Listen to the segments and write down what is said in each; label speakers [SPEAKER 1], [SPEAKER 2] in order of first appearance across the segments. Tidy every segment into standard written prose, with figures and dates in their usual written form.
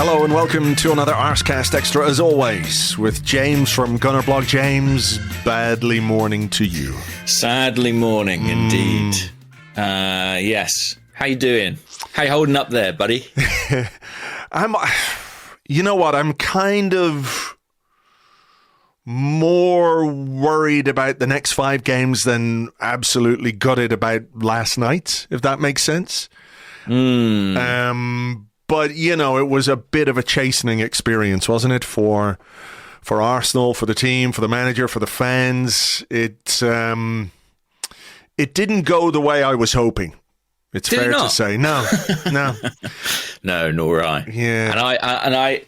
[SPEAKER 1] Hello and welcome to another Arsecast Extra, as always, with James from Gunnerblog. James, badly morning to you.
[SPEAKER 2] Sadly morning, indeed. Yes. How you doing? How you holding up there, buddy?
[SPEAKER 1] You know what? I'm kind of more worried about the next 5 games than absolutely gutted about last night, if that makes sense. But, you know, it was a bit of a chastening experience, wasn't it, for Arsenal, for the team, for the manager, for the fans. It didn't go the way I was hoping. It's fair to say. No.
[SPEAKER 2] No, nor I.
[SPEAKER 1] Yeah.
[SPEAKER 2] And I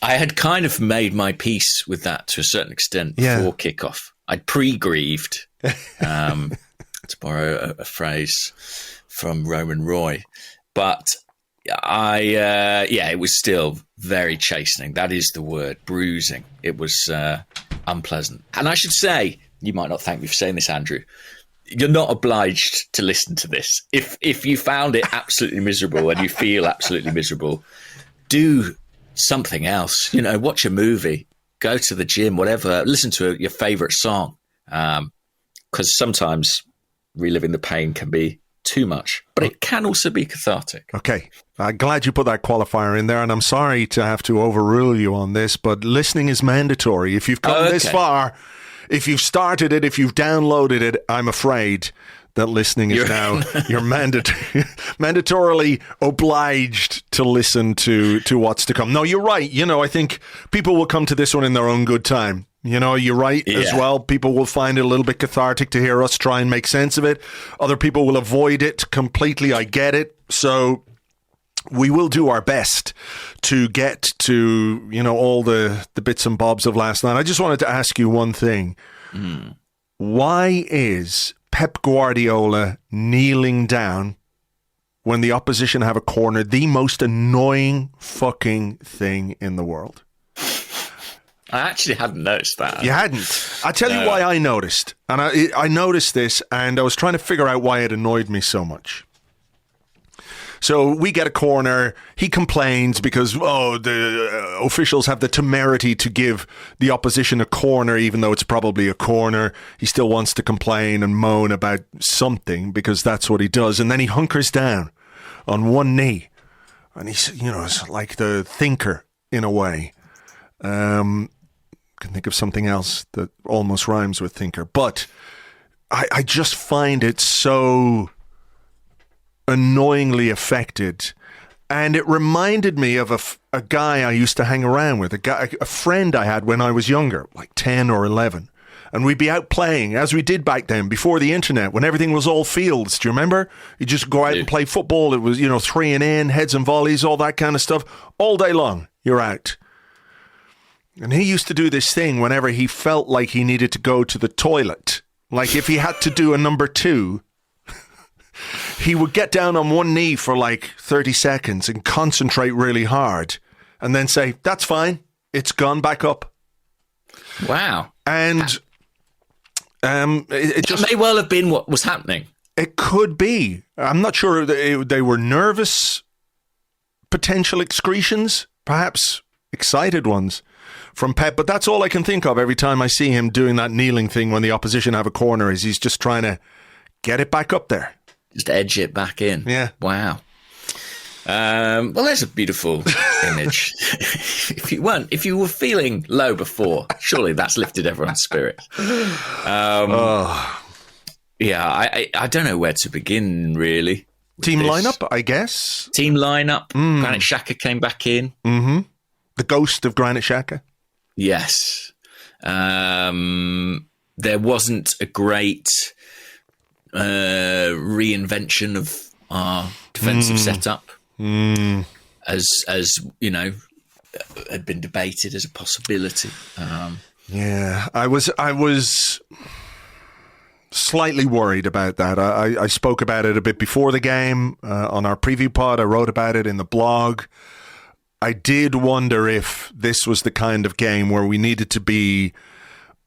[SPEAKER 2] had kind of made my peace with that to a certain extent before kickoff. I'd pre-grieved, to borrow a phrase from Roman Roy. But it was still very chastening. That is the word, bruising. It was unpleasant. And I should say, you might not thank me for saying this, Andrew, you're not obliged to listen to this. If you found it absolutely miserable and you feel absolutely miserable, do something else. You know, watch a movie, go to the gym, whatever. Listen to your favourite song, because sometimes reliving the pain can be too much, but it can also be cathartic.
[SPEAKER 1] Okay, I'm glad you put that qualifier in there, and I'm sorry to have to overrule you on this, but listening is mandatory. If you've come this far, if you've started it, if you've downloaded it, I'm afraid that listening is you're mandatorily obliged to listen to what's to come. No, you're right. You know, I think people will come to this one in their own good time. You know, you're right as well. People will find it a little bit cathartic to hear us try and make sense of it. Other people will avoid it completely. I get it. So we will do our best to get to, you know, all the bits and bobs of last night. I just wanted to ask you one thing. Why is Pep Guardiola kneeling down when the opposition have a corner the most annoying fucking thing in the world?
[SPEAKER 2] I actually hadn't noticed that.
[SPEAKER 1] You hadn't? I'll tell you why I noticed. And I noticed this, and I was trying to figure out why it annoyed me so much. So we get a corner. He complains because, the officials have the temerity to give the opposition a corner, even though it's probably a corner. He still wants to complain and moan about something because that's what he does. And then he hunkers down on one knee. And he's, you know, it's like the thinker in a way. Can think of something else that almost rhymes with thinker, but I just find it so annoyingly affected, and it reminded me of a guy I used to hang around with, a friend I had when I was younger, like 10 or 11, and we'd be out playing, as we did back then, before the internet, when everything was all fields. Do you remember? You just go out and play football. It was, you know, 3 and in, heads and volleys, all that kind of stuff. All day long, you're out. And he used to do this thing whenever he felt like he needed to go to the toilet. Like if he had to do a number 2, he would get down on one knee for like 30 seconds and concentrate really hard and then say, that's fine. It's gone back up.
[SPEAKER 2] Wow.
[SPEAKER 1] And it just
[SPEAKER 2] may well have been what was happening.
[SPEAKER 1] It could be. I'm not sure. They were nervous potential excretions, perhaps excited ones from Pep, but that's all I can think of every time I see him doing that kneeling thing when the opposition have a corner, is he's just trying to get it back up there.
[SPEAKER 2] Just edge it back in.
[SPEAKER 1] Yeah.
[SPEAKER 2] Wow. Well, there's a beautiful image. If you were feeling low before, surely that's lifted everyone's spirit. Yeah, I don't know where to begin, really.
[SPEAKER 1] Team lineup, I guess.
[SPEAKER 2] Team lineup. Granit Xhaka came back in.
[SPEAKER 1] Mm-hmm. The ghost of Granit Xhaka.
[SPEAKER 2] Yes. There wasn't a great reinvention of our defensive setup, as you know, had been debated as a possibility.
[SPEAKER 1] Yeah, I was slightly worried about that. I spoke about it a bit before the game on our preview pod. I wrote about it in the blog. I did wonder if this was the kind of game where we needed to be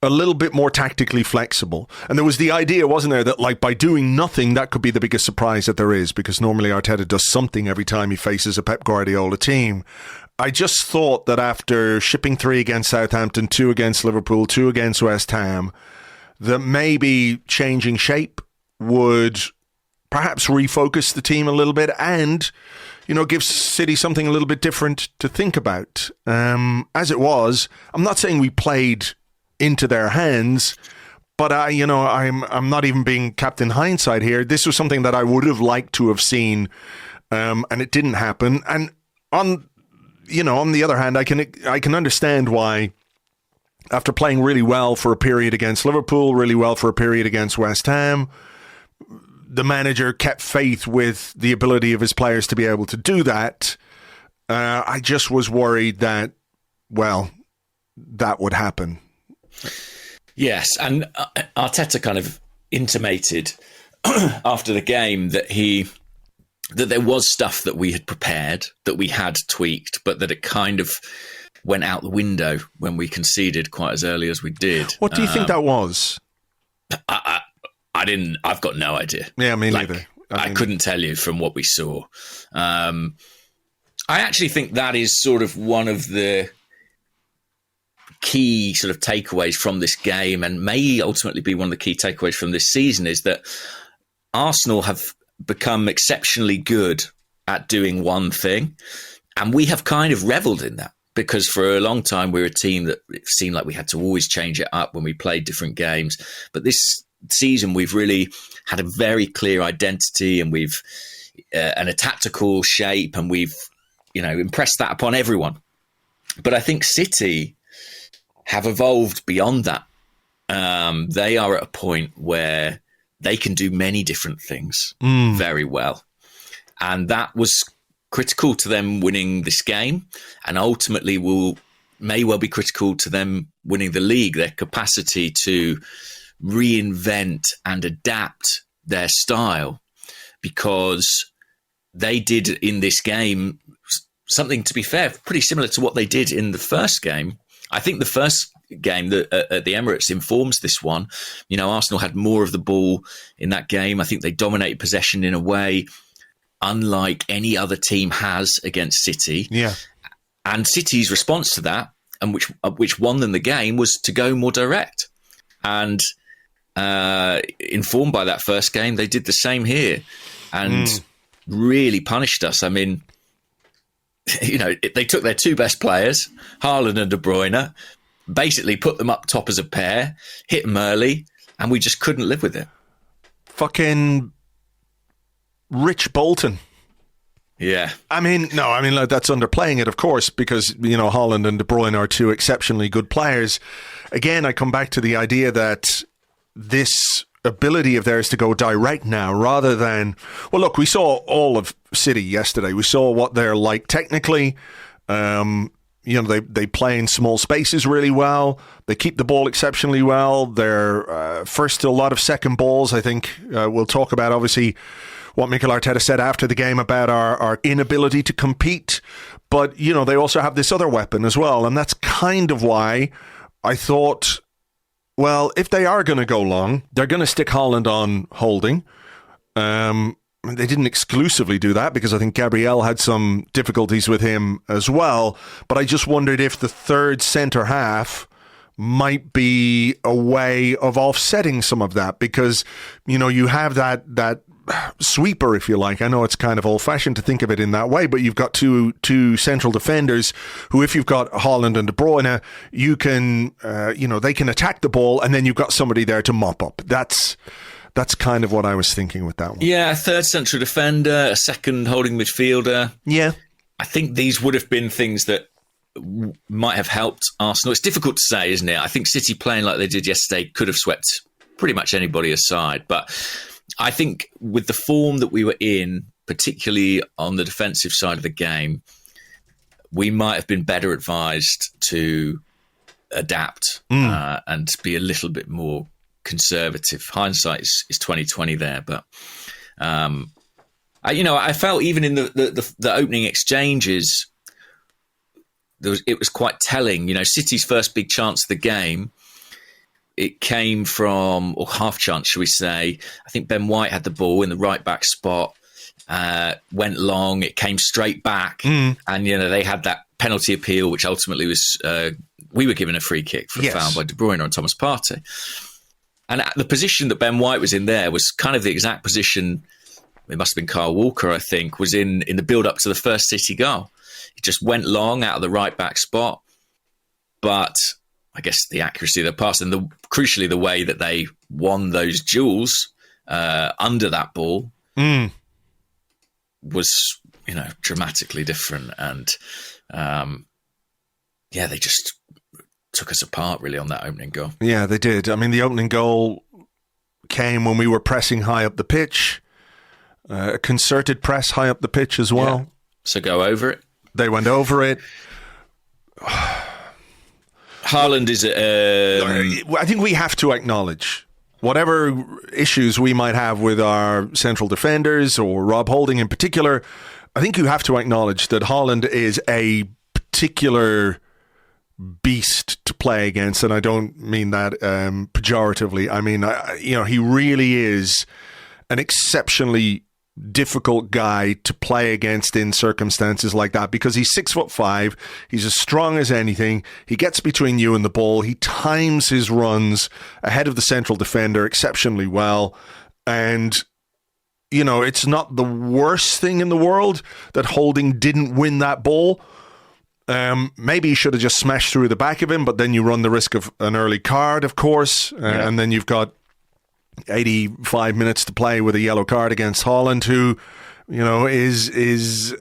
[SPEAKER 1] a little bit more tactically flexible. And there was the idea, wasn't there, that like by doing nothing, that could be the biggest surprise that there is, because normally Arteta does something every time he faces a Pep Guardiola team. I just thought that after shipping 3 against Southampton, 2 against Liverpool, 2 against West Ham, that maybe changing shape would perhaps refocus the team a little bit and, give City something a little bit different to think about. As it was, I'm not saying we played into their hands, but I'm not even being Captain Hindsight here. This was something that I would have liked to have seen, and it didn't happen. And on the other hand, I can understand why, after playing really well for a period against Liverpool, really well for a period against West Ham, the manager kept faith with the ability of his players to be able to do that. I just was worried that, that would happen.
[SPEAKER 2] Yes, and Arteta kind of intimated after the game that there was stuff that we had prepared, that we had tweaked, but that it kind of went out the window when we conceded quite as early as we did.
[SPEAKER 1] What do you think that was?
[SPEAKER 2] I've got no idea.
[SPEAKER 1] Yeah, me neither.
[SPEAKER 2] I couldn't tell you from what we saw. I actually think that is sort of one of the key sort of takeaways from this game, and may ultimately be one of the key takeaways from this season, is that Arsenal have become exceptionally good at doing one thing, and we have kind of reveled in that, because for a long time we were a team that it seemed like we had to always change it up when we played different games. But this season we've really had a very clear identity, and we've and a tactical shape, and we've impressed that upon everyone. But I think City have evolved beyond that. They are at a point where they can do many different things very well. And that was critical to them winning this game, and ultimately may well be critical to them winning the league, their capacity to reinvent and adapt their style, because they did in this game something, to be fair, pretty similar to what they did in the first game. I think the first game at the Emirates informs this one. Arsenal had more of the ball in that game. I think they dominated possession in a way unlike any other team has against City.
[SPEAKER 1] Yeah.
[SPEAKER 2] And City's response to that, and which won them the game, was to go more direct. And informed by that first game, they did the same here and really punished us. I mean, they took their 2 best players, Haaland and De Bruyne, basically put them up top as a pair, hit them early, and we just couldn't live with it.
[SPEAKER 1] Fucking Rich Bolton.
[SPEAKER 2] Yeah.
[SPEAKER 1] That's underplaying it, of course, because, Haaland and De Bruyne are 2 exceptionally good players. Again, I come back to the idea that this ability of theirs to go direct now, rather than, look, we saw all of City yesterday. We saw what they're like technically. They play in small spaces really well. They keep the ball exceptionally well. They're first to a lot of second balls. I think we'll talk about, obviously, what Mikel Arteta said after the game about our inability to compete. But, they also have this other weapon as well. And that's kind of why I thought, if they are going to go long, they're going to stick Haaland on holding. They didn't exclusively do that, because I think Gabriel had some difficulties with him as well. But I just wondered if the third centre half might be a way of offsetting some of that, because, you have that sweeper, if you like. I know it's kind of old-fashioned to think of it in that way, but you've got two central defenders who, if you've got Haaland and De Bruyne, you can, they can attack the ball, and then you've got somebody there to mop up. That's kind of what I was thinking with that one.
[SPEAKER 2] Yeah, a third central defender, a second holding midfielder.
[SPEAKER 1] Yeah.
[SPEAKER 2] I think these would have been things that might have helped Arsenal. It's difficult to say, isn't it? I think City playing like they did yesterday could have swept pretty much anybody aside. But I think with the form that we were in, particularly on the defensive side of the game, we might have been better advised to adapt and be a little bit more conservative. Hindsight is 2020 there, but I felt even in the opening exchanges, it was quite telling. City's first big chance of the game, it came from, or half chance, shall we say. I think Ben White had the ball in the right back spot, went long, it came straight back, and they had that penalty appeal, which ultimately was we were given a free kick for a foul by De Bruyne on Thomas Partey. And the position that Ben White was in there was kind of the exact position, it must have been Kyle Walker, I think, was in the build-up to the first City goal. He just went long out of the right-back spot. But I guess the accuracy of the pass and crucially the way that they won those duels under that ball was, dramatically different. And, they just took us apart really on that opening goal.
[SPEAKER 1] Yeah, they did. I mean, the opening goal came when we were pressing high up the pitch, a concerted press high up the pitch as well.
[SPEAKER 2] Yeah. So go over it.
[SPEAKER 1] They went over it.
[SPEAKER 2] Haaland is...
[SPEAKER 1] I think we have to acknowledge whatever issues we might have with our central defenders or Rob Holding in particular, I think you have to acknowledge that Haaland is a particular beast to play against, and I don't mean that pejoratively. I mean, he really is an exceptionally difficult guy to play against in circumstances like that, because he's 6'5", he's as strong as anything, he gets between you and the ball, he times his runs ahead of the central defender exceptionally well, and it's not the worst thing in the world that Holding didn't win that ball. Maybe he should have just smashed through the back of him, but then you run the risk of an early card, of course, and then you've got 85 minutes to play with a yellow card against Haaland, who, is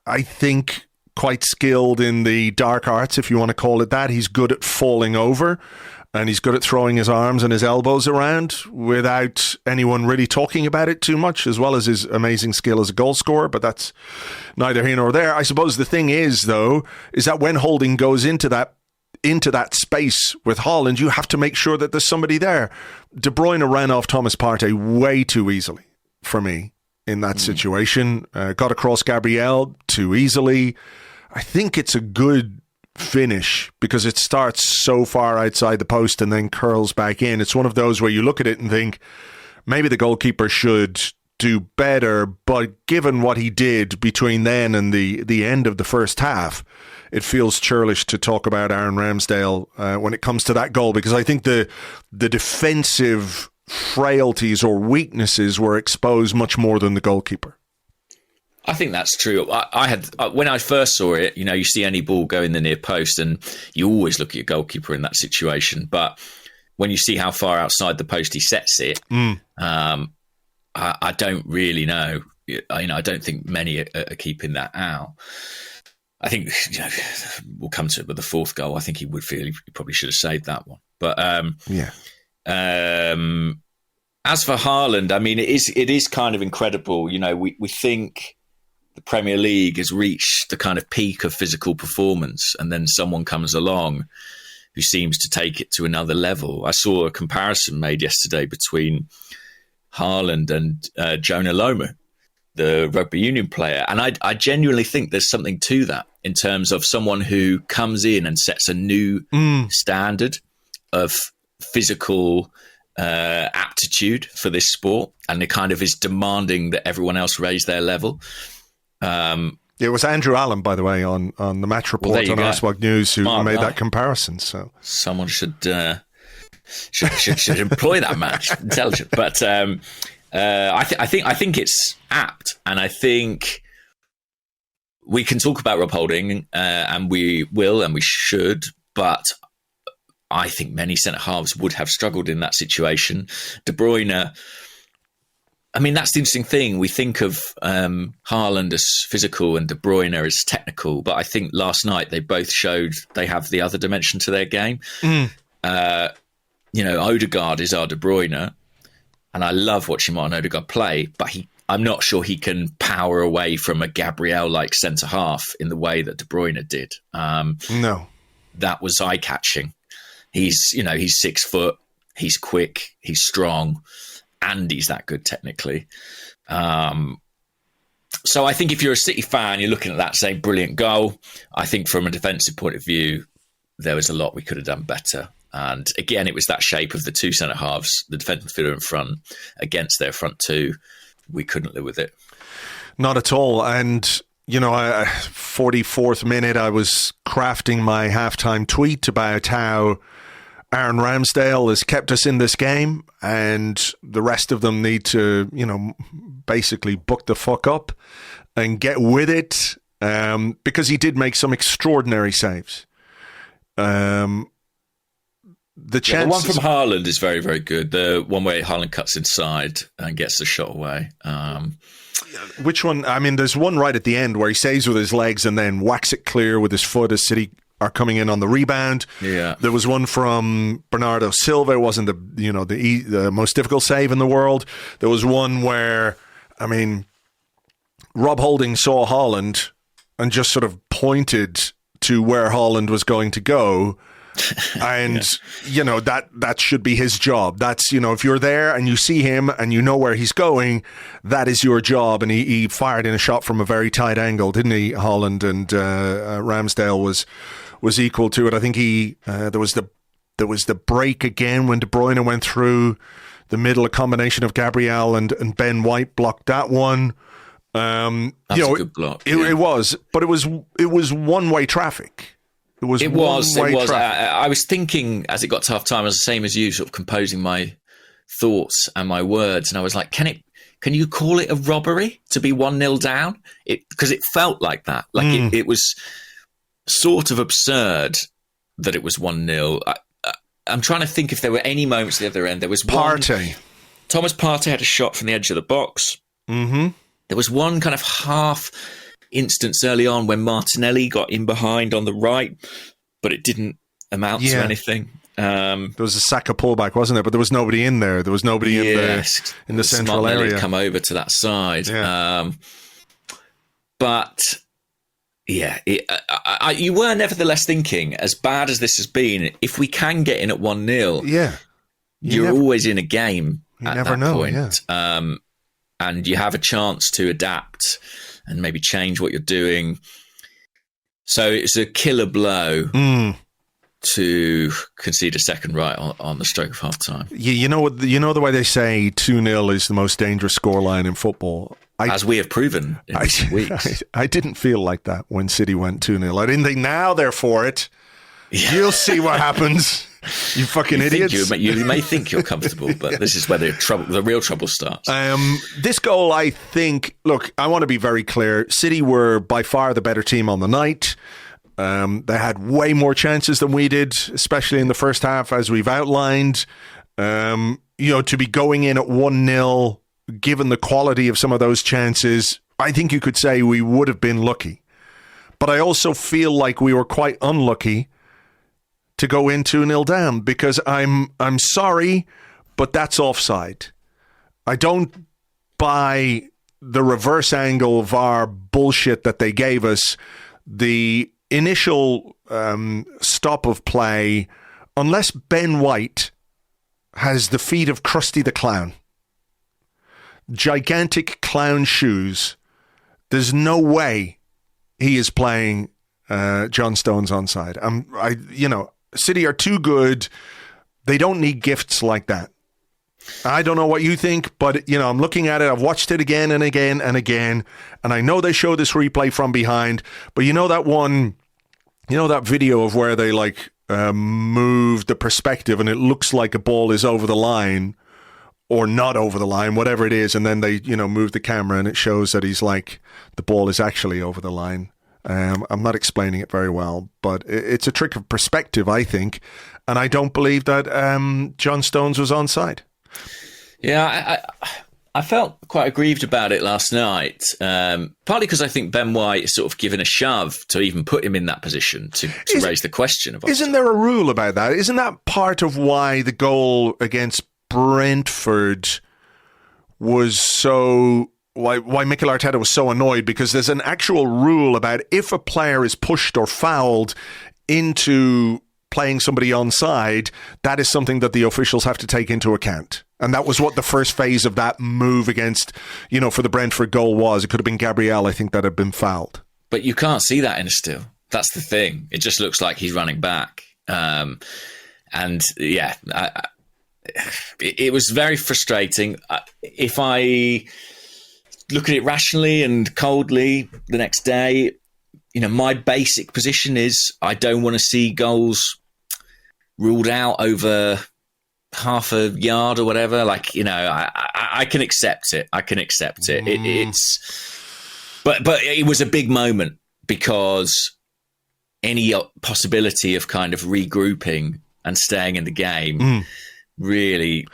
[SPEAKER 1] I think quite skilled in the dark arts, if you want to call it that. He's good at falling over, and he's good at throwing his arms and his elbows around without anyone really talking about it too much, as well as his amazing skill as a goal scorer, but that's neither here nor there. I suppose the thing is, though, is that when Holding goes into that space with Haaland, you have to make sure that there's somebody there. De Bruyne ran off Thomas Partey way too easily for me in that situation. Got across Gabriel too easily. I think it's a good finish because it starts so far outside the post and then curls back in. It's one of those where you look at it and think maybe the goalkeeper should do better, but given what he did between then and the end of the first half, it feels churlish to talk about Aaron Ramsdale when it comes to that goal, because I think the defensive frailties or weaknesses were exposed much more than the goalkeeper.
[SPEAKER 2] I think that's true. I had when I first saw it, you see any ball go in the near post and you always look at your goalkeeper in that situation. But when you see how far outside the post he sets it, I don't really know. I don't think many are keeping that out. I think we'll come to it with the fourth goal. I think he would feel he probably should have saved that one. But as for Haaland, I mean, it is kind of incredible. We think the Premier League has reached the kind of peak of physical performance, and then someone comes along who seems to take it to another level. I saw a comparison made yesterday between Haaland and Jonah Lomu, the rugby union player. And I genuinely think there's something to that in terms of someone who comes in and sets a new standard of physical aptitude for this sport, and it kind of is demanding that everyone else raise their level.
[SPEAKER 1] It was Andrew Allen, by the way, on the match report on Arseblog News who made that comparison. So
[SPEAKER 2] someone should employ that man. Intelligent, but I think it's apt, and I think we can talk about Rob Holding, and we will and we should, but I think many centre halves would have struggled in that situation. De Bruyne, I mean, that's the interesting thing. We think of Haaland as physical and De Bruyne as technical, but I think last night they both showed they have the other dimension to their game. Odegaard is our De Bruyne, and I love watching Martin Odegaard play, but I'm not sure he can power away from a Gabriel-like centre-half in the way that De Bruyne did.
[SPEAKER 1] No.
[SPEAKER 2] That was eye-catching. He's 6 foot, he's quick, he's strong, and he's that good technically. So I think if you're a City fan, you're looking at that saying brilliant goal. I think from a defensive point of view, there was a lot we could have done better. And again, it was that shape of the two centre halves, the defensive midfielder in front against their front two. We couldn't live with it.
[SPEAKER 1] Not at all. And, 44th minute, I was crafting my halftime tweet about how Aaron Ramsdale has kept us in this game and the rest of them need to, basically buck the fuck up and get with it, because he did make some extraordinary saves. The
[SPEAKER 2] one from Haaland is very, very good. The one where Haaland cuts inside and gets the shot away.
[SPEAKER 1] Which one? I mean, there's one right at the end where he saves with his legs and then whacks it clear with his foot as City are coming in on the rebound.
[SPEAKER 2] Yeah.
[SPEAKER 1] There was one from Bernardo Silva. It wasn't the most difficult save in the world. There was one where, Rob Holding saw Haaland and just sort of pointed to where Haaland was going to go. And, that should be his job. That's, if you're there and you see him and you know where he's going, that is your job. And he fired in a shot from a very tight angle, didn't he, Haaland? And Ramsdale was equal to it. I think there was the break again when De Bruyne went through the middle. A combination of Gabriel and Ben White blocked that one.
[SPEAKER 2] That's a good block.
[SPEAKER 1] It was, but it was one-way traffic. It was.
[SPEAKER 2] I was thinking as it got to half time, I was the same as you, sort of composing my thoughts and my words, and I was like, "Can you call it a robbery to be 1-0 down?" Because it felt like that. Like it was sort of absurd that it was 1-0. I'm trying to think if there were any moments at the other end. There was
[SPEAKER 1] Partey.
[SPEAKER 2] Thomas Partey had a shot from the edge of the box.
[SPEAKER 1] Mm-hmm.
[SPEAKER 2] There was one kind of half instance early on when Martinelli got in behind on the right, but it didn't amount to anything.
[SPEAKER 1] There was a Saka pullback, wasn't there? But there was nobody in there. There was nobody in the central area.
[SPEAKER 2] Come over to that side. Yeah. You were nevertheless thinking, as bad as this has been, if we can get in at 1-0, you're always in a game at that point. Yeah. And you have a chance to adapt and maybe change what you're doing. So it's a killer blow to concede a second right on the stroke of half time.
[SPEAKER 1] You know the way they say 2-0 is the most dangerous scoreline in football.
[SPEAKER 2] As we have proven in recent weeks.
[SPEAKER 1] I didn't feel like that when City went 2-0. I didn't think now they're for it. Yeah. You'll see what happens. You fucking idiots.
[SPEAKER 2] You may think you're comfortable, but this is where the real trouble starts.
[SPEAKER 1] This goal, I think, look, I want to be very clear. City were by far the better team on the night. They had way more chances than we did, especially in the first half, as we've outlined. To be going in at 1-0, given the quality of some of those chances, I think you could say we would have been lucky. But I also feel like we were quite unlucky to go in 2-0 down, because I'm sorry, but that's offside. I don't buy the reverse angle VAR bullshit that they gave us. The initial stop of play, unless Ben White has the feet of Krusty the Clown, gigantic clown shoes, there's no way he is playing John Stones onside. City are too good. They don't need gifts like that. I don't know what you think, but I'm looking at it. I've watched it again and again and again, and I know they show this replay from behind. But that video of where they move the perspective, and it looks like a ball is over the line or not over the line, whatever it is, and then they move the camera and it shows that he's like the ball is actually over the line. I'm not explaining it very well, but it's a trick of perspective, I think, and I don't believe that John Stones was onside.
[SPEAKER 2] Yeah, I felt quite aggrieved about it last night, partly because I think Ben White is sort of given a shove to even put him in that position to raise the question of offside. Isn't
[SPEAKER 1] there a rule about that? Isn't that part of why the goal against Brentford was so... Why Mikel Arteta was so annoyed, because there's an actual rule about if a player is pushed or fouled into playing somebody onside, that is something that the officials have to take into account. And that was what the first phase of that move against, for the Brentford goal was. It could have been Gabriel, I think, that had been fouled.
[SPEAKER 2] But you can't see that in a still. That's the thing. It just looks like he's running back. It was very frustrating. If I look at it rationally and coldly the next day, my basic position is I don't want to see goals ruled out over half a yard or whatever. I can accept it. I can accept it. But it was a big moment because any possibility of kind of regrouping and staying in the game really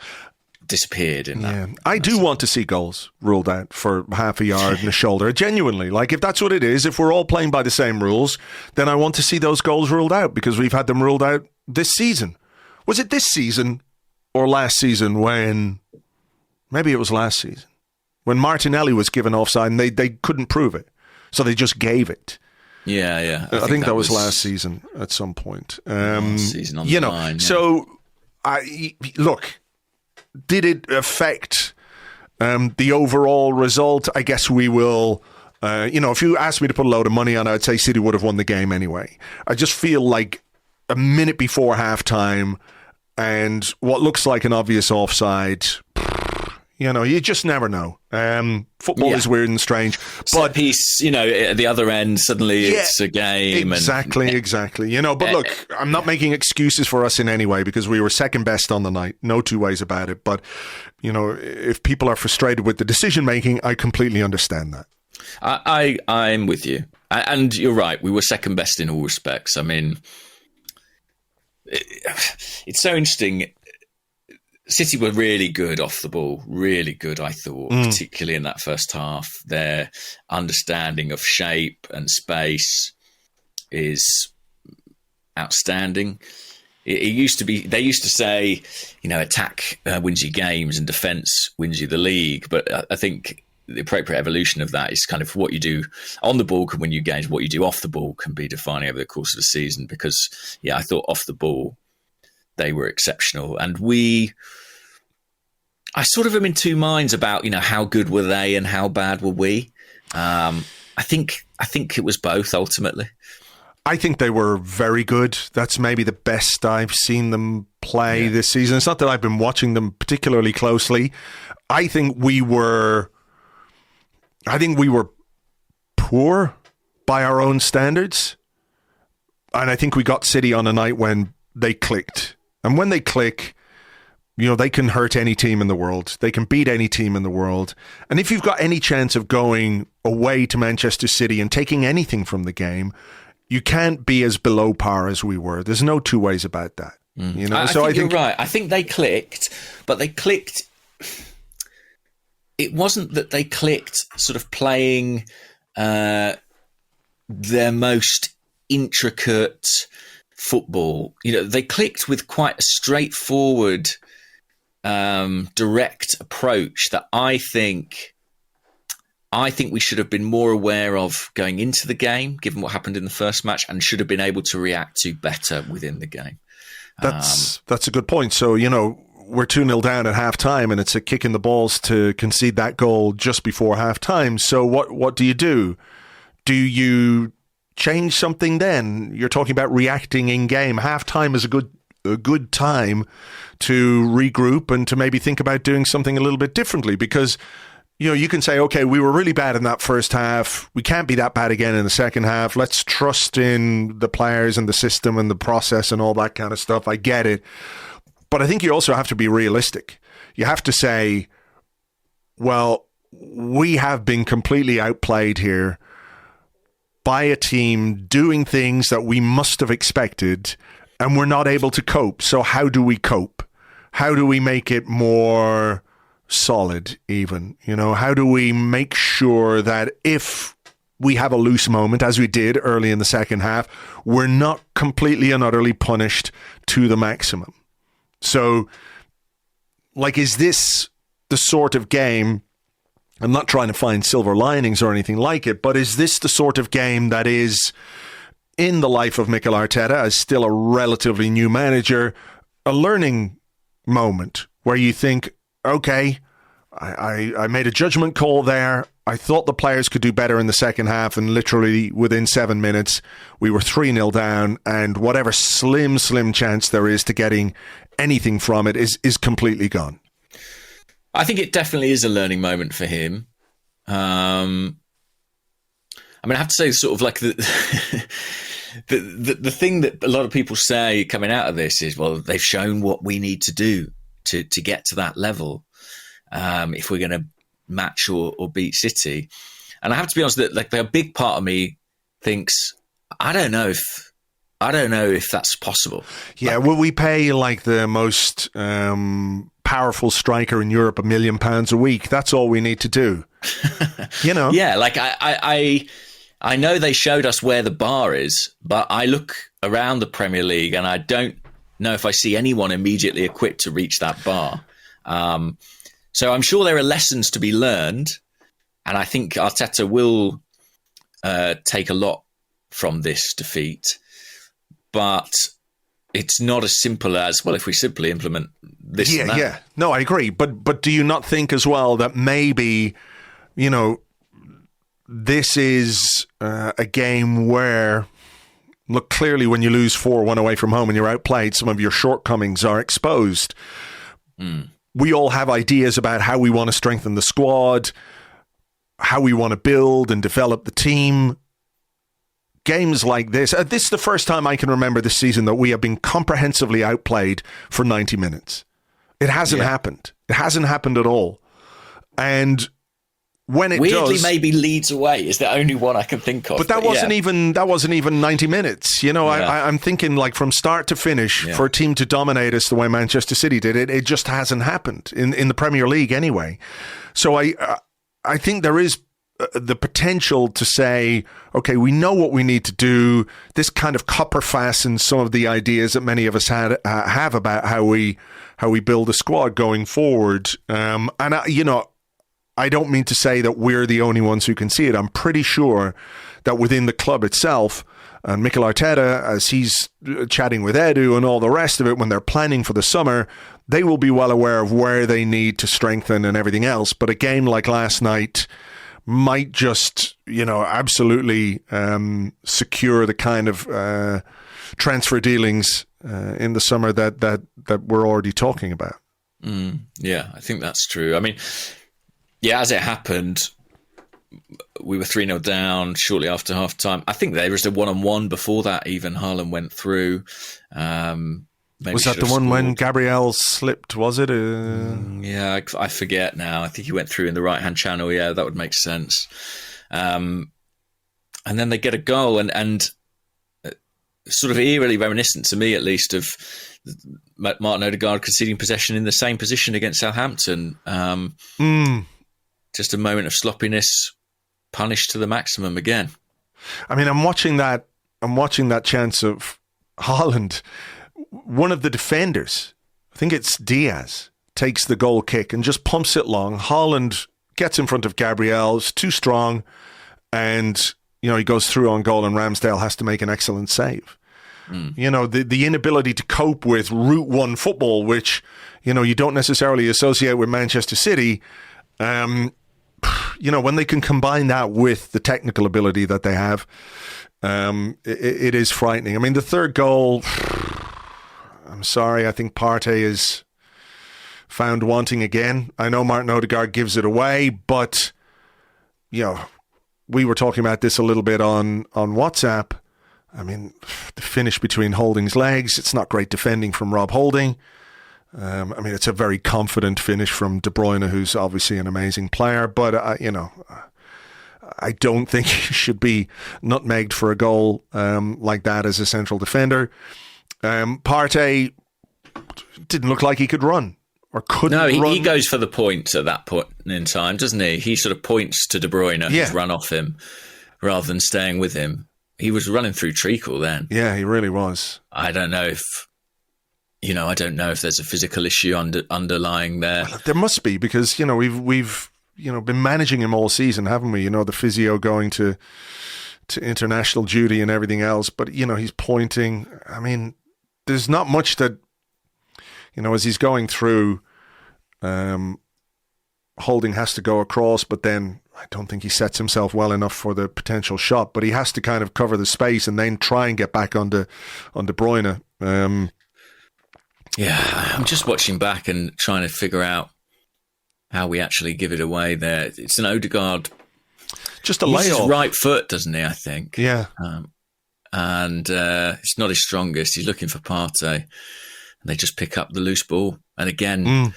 [SPEAKER 2] disappeared in that.
[SPEAKER 1] Yeah. I do want to see goals ruled out for half a yard and a shoulder. Genuinely. If that's what it is, if we're all playing by the same rules, then I want to see those goals ruled out because we've had them ruled out this season. Was it this season or last season when... Maybe it was last season. When Martinelli was given offside and they couldn't prove it. So they just gave it.
[SPEAKER 2] Yeah.
[SPEAKER 1] I think that was last season at some point.
[SPEAKER 2] Season on the line. Yeah.
[SPEAKER 1] So, look... Did it affect the overall result? I guess we will... if you asked me to put a load of money on it, I'd say City would have won the game anyway. I just feel like a minute before halftime and what looks like an obvious offside... you just never know. Football is weird and strange. But
[SPEAKER 2] piece, at the other end, suddenly it's a game.
[SPEAKER 1] Exactly. But look, I'm not making excuses for us in any way because we were second best on the night. No two ways about it. But, if people are frustrated with the decision making, I completely understand that.
[SPEAKER 2] I'm with you. And you're right. We were second best in all respects. I mean, it's so interesting. City were really good off the ball, really good, I thought, particularly in that first half. Their understanding of shape and space is outstanding. It used to be, they used to say, attack wins you games and defence wins you the league. But I think the appropriate evolution of that is kind of what you do on the ball can win you games. What you do off the ball can be defining over the course of the season because, I thought off the ball, they were exceptional. And I sort of am in two minds about, how good were they and how bad were we? I think it was both ultimately.
[SPEAKER 1] I think they were very good. That's maybe the best I've seen them play this season. It's not that I've been watching them particularly closely. I think we were poor by our own standards. And I think we got City on a night when they clicked. And when they click, they can hurt any team in the world. They can beat any team in the world. And if you've got any chance of going away to Manchester City and taking anything from the game, you can't be as below par as we were. There's no two ways about that.
[SPEAKER 2] I think you're right. I think they clicked, but they clicked... It wasn't that they clicked sort of playing their most intricate football. They clicked with quite a straightforward, direct approach that I think we should have been more aware of going into the game, given what happened in the first match, and should have been able to react to better within the game.
[SPEAKER 1] That's a good point. So, we're 2-0 down at half-time, and it's a kick in the balls to concede that goal just before half-time. So what do? Do you change something then? You're talking about reacting in game. Half-time is a good time to regroup and to maybe think about doing something a little bit differently because, you can say, okay, we were really bad in that first half. We can't be that bad again in the second half. Let's trust in the players and the system and the process and all that kind of stuff. I get it. But I think you also have to be realistic. You have to say, well, we have been completely outplayed here by a team doing things that we must have expected, and we're not able to cope. So how do we cope? How do we make it more solid even? How do we make sure that if we have a loose moment, as we did early in the second half, we're not completely and utterly punished to the maximum? So, is this the sort of game, I'm not trying to find silver linings or anything like it, but is this the sort of game that is, in the life of Mikel Arteta, as still a relatively new manager, a learning moment where you think, okay, I made a judgment call there. I thought the players could do better in the second half, and literally within 7 minutes, we were 3-0 down, and whatever slim chance there is to getting anything from it is completely gone.
[SPEAKER 2] I think it definitely is a learning moment for him. I mean, I have to say, sort of like the thing that a lot of people say coming out of this is, well, they've shown what we need to do to get to that level if we're going to match or beat City. And I have to be honest that like a big part of me thinks, I don't know if that's possible.
[SPEAKER 1] Yeah, will we pay like the most powerful striker in Europe £1 million a week? That's all we need to do.
[SPEAKER 2] Yeah, like I know they showed us where the bar is, but I look around the Premier League and I don't know if I see anyone immediately equipped to reach that bar. So I'm sure there are lessons to be learned, and I think Arteta will take a lot from this defeat. But it's not as simple as, well, if we simply implement this and that.
[SPEAKER 1] Yeah. No, I agree. But do you not think as well that maybe, this is a game where, look, clearly when you lose 4-1 away from home and you're outplayed, some of your shortcomings are exposed. We all have ideas about how we want to strengthen the squad, how we want to build and develop the team. Games like this is the first time I can remember this season that we have been comprehensively outplayed for 90 minutes. It hasn't happened. It hasn't happened at all. And when it
[SPEAKER 2] weirdly maybe Leeds away is the only one I can think of.
[SPEAKER 1] But that wasn't even 90 minutes. I'm thinking like from start to finish for a team to dominate us the way Manchester City did it. It just hasn't happened in the Premier League anyway. So I think there is the potential to say, okay, we know what we need to do. This kind of copper fastens some of the ideas that many of us have about how we build a squad going forward. I don't mean to say that we're the only ones who can see it. I'm pretty sure that within the club itself, and Mikel Arteta, as he's chatting with Edu and all the rest of it, when they're planning for the summer, they will be well aware of where they need to strengthen and everything else. But a game like last night might just, absolutely secure the kind of transfer dealings in the summer that we're already talking about.
[SPEAKER 2] Yeah, I think that's true. I mean, yeah, as it happened, we were 3-0 down shortly after half time. I think there was a 1-on-1 before that, even Haaland went through.
[SPEAKER 1] Was that the one when Gabriel slipped, was it?
[SPEAKER 2] Yeah, I forget now. I think he went through in the right-hand channel. Yeah, that would make sense. And then they get a goal and sort of eerily reminiscent to me, at least, of Martin Odegaard conceding possession in the same position against Southampton. Just a moment of sloppiness, punished to the maximum again.
[SPEAKER 1] I mean, I'm watching that chance of Haaland. One of the defenders, I think it's Diaz, takes the goal kick and just pumps it long. Haaland gets in front of Gabriel, is too strong, and he goes through on goal, and Ramsdale has to make an excellent save. The inability to cope with Route 1 football, which you don't necessarily associate with Manchester City. When they can combine that with the technical ability that they have, it is frightening. I mean, the third goal, I'm sorry, I think Partey is found wanting again. I know Martin Odegaard gives it away, but we were talking about this a little bit on WhatsApp. I mean, the finish between Holding's legs, it's not great defending from Rob Holding. It's a very confident finish from De Bruyne, who's obviously an amazing player, but I don't think he should be nutmegged for a goal like that as a central defender. Partey didn't look like he could run or couldn't run.
[SPEAKER 2] No, he goes for the points at that point in time, doesn't he? He sort of points to De Bruyne who's run off him rather than staying with him. He was running through treacle then.
[SPEAKER 1] Yeah, he really was.
[SPEAKER 2] I don't know if there's a physical issue underlying there.
[SPEAKER 1] Well, there must be, because we've been managing him all season, haven't we? The physio going to international duty and everything else, but he's pointing. I mean, there's not much that as he's going through. Holding has to go across, but then I don't think he sets himself well enough for the potential shot. But he has to kind of cover the space and then try and get back on De Bruyne.
[SPEAKER 2] Yeah, I'm just watching back and trying to figure out how we actually give it away there. It's an Odegaard
[SPEAKER 1] just a
[SPEAKER 2] he uses
[SPEAKER 1] layoff.
[SPEAKER 2] his right foot, doesn't he? I think.
[SPEAKER 1] Yeah.
[SPEAKER 2] And it's not his strongest. He's looking for Partey, and they just pick up the loose ball. And again,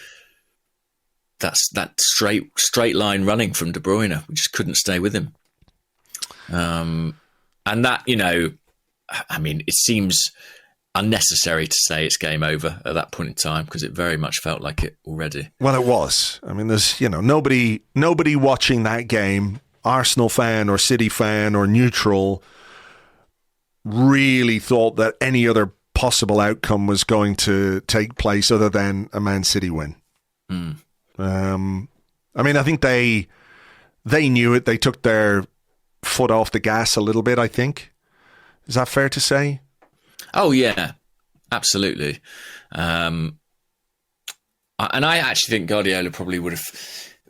[SPEAKER 2] that's that straight line running from De Bruyne. We just couldn't stay with him. And that, I mean, it seems unnecessary to say it's game over at that point in time, because it very much felt like it already.
[SPEAKER 1] Well, it was. I mean, there's nobody watching that game, Arsenal fan or City fan or neutral, really thought that any other possible outcome was going to take place other than a Man City win. I mean, I think they knew it. They took their foot off the gas a little bit, I think. Is that fair to say? Oh,
[SPEAKER 2] yeah, absolutely. And I actually think Guardiola probably would have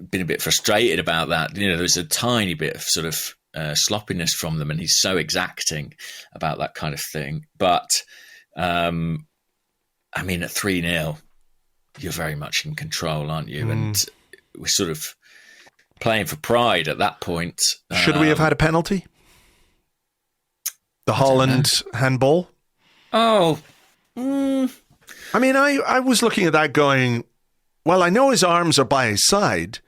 [SPEAKER 2] been a bit frustrated about that. There was a tiny bit of sort of sloppiness from them, and he's so exacting about that kind of thing. But, I mean, at 3-0, you're very much in control, aren't you? And we're sort of playing for pride at that point.
[SPEAKER 1] Should we have had a penalty? The Holland handball?
[SPEAKER 2] Oh.
[SPEAKER 1] I mean, I was looking at that going, well, I know his arms are by his side,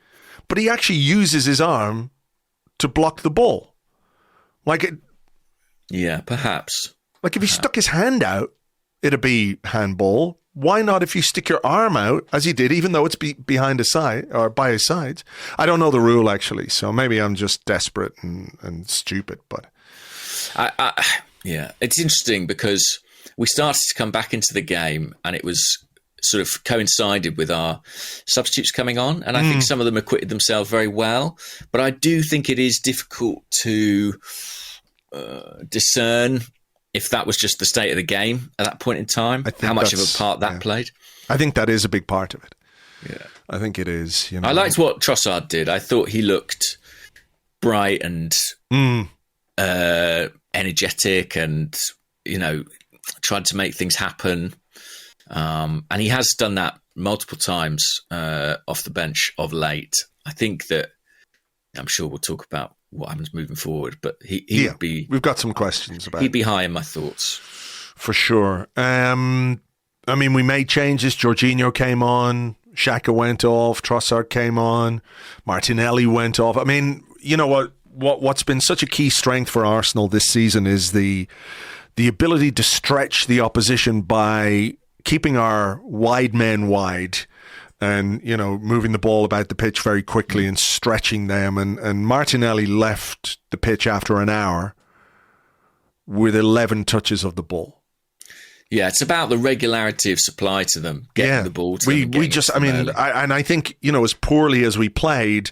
[SPEAKER 1] but he actually uses his arm to block the ball.
[SPEAKER 2] Yeah, perhaps.
[SPEAKER 1] Like if he stuck his hand out, it'd be handball. Why not if you stick your arm out, as he did, even though it's behind his side or by his sides? I don't know the rule, actually, so maybe I'm just desperate and stupid. But
[SPEAKER 2] yeah, it's interesting because we started to come back into the game, and it was sort of coincided with our substitutes coming on, and I think some of them acquitted themselves very well. But I do think it is difficult to discern if that was just the state of the game at that point in time, how much of a part that played.
[SPEAKER 1] I think that is a big part of it.
[SPEAKER 2] Yeah,
[SPEAKER 1] I think it is.
[SPEAKER 2] I liked what Trossard did. I thought he looked bright and energetic, and tried to make things happen. And he has done that multiple times off the bench of late. I think that I'm sure we'll talk about what happens moving forward, but he would be. We've
[SPEAKER 1] got some questions about.
[SPEAKER 2] He'd be high in my thoughts
[SPEAKER 1] for sure. I mean, we made changes. Jorginho came on. Xhaka went off. Trossard came on. Martinelli went off. I mean, you know what? What's been such a key strength for Arsenal this season is the ability to stretch the opposition by keeping our wide men wide and, moving the ball about the pitch very quickly and stretching them. And Martinelli left the pitch after an hour with 11 touches of the ball.
[SPEAKER 2] Yeah, it's about the regularity of supply to them, getting the ball to them.
[SPEAKER 1] I think, as poorly as we played,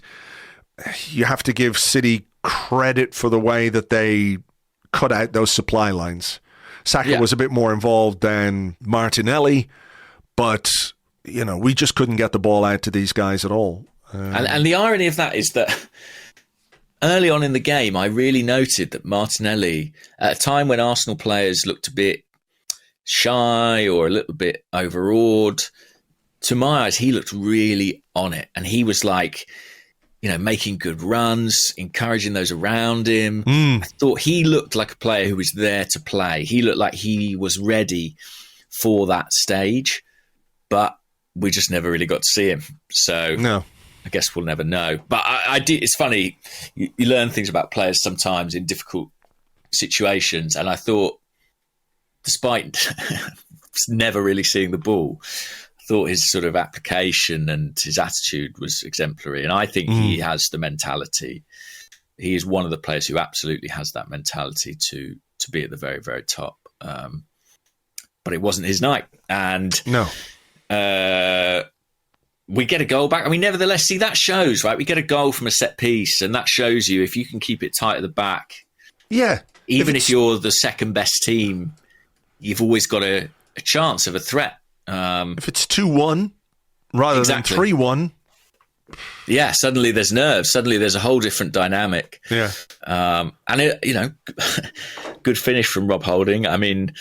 [SPEAKER 1] you have to give City credit for the way that they cut out those supply lines. Saka was a bit more involved than Martinelli, but, we just couldn't get the ball out to these guys at all.
[SPEAKER 2] And the irony of that is that early on in the game, I really noted that Martinelli, at a time when Arsenal players looked a bit shy or a little bit overawed, to my eyes, he looked really on it. And he was like, making good runs, encouraging those around him. I thought he looked like a player who was there to play. He looked like he was ready for that stage, but we just never really got to see him. So
[SPEAKER 1] no.
[SPEAKER 2] I guess we'll never know. But I did. It's funny. You learn things about players sometimes in difficult situations. And I thought, despite never really seeing the ball, I thought his sort of application and his attitude was exemplary. And I think he has the mentality. He is one of the players who absolutely has that mentality to be at the very, very top. But it wasn't his night. And
[SPEAKER 1] no.
[SPEAKER 2] We get a goal back. I mean, nevertheless, see, that shows, right? We get a goal from a set piece, and that shows you if you can keep it tight at the back.
[SPEAKER 1] Yeah.
[SPEAKER 2] Even if you're the second best team, you've always got a chance of a threat.
[SPEAKER 1] If it's 2-1 rather than 3-1.
[SPEAKER 2] Yeah, suddenly there's nerves. Suddenly there's a whole different dynamic.
[SPEAKER 1] Yeah.
[SPEAKER 2] And good finish from Rob Holding. I mean,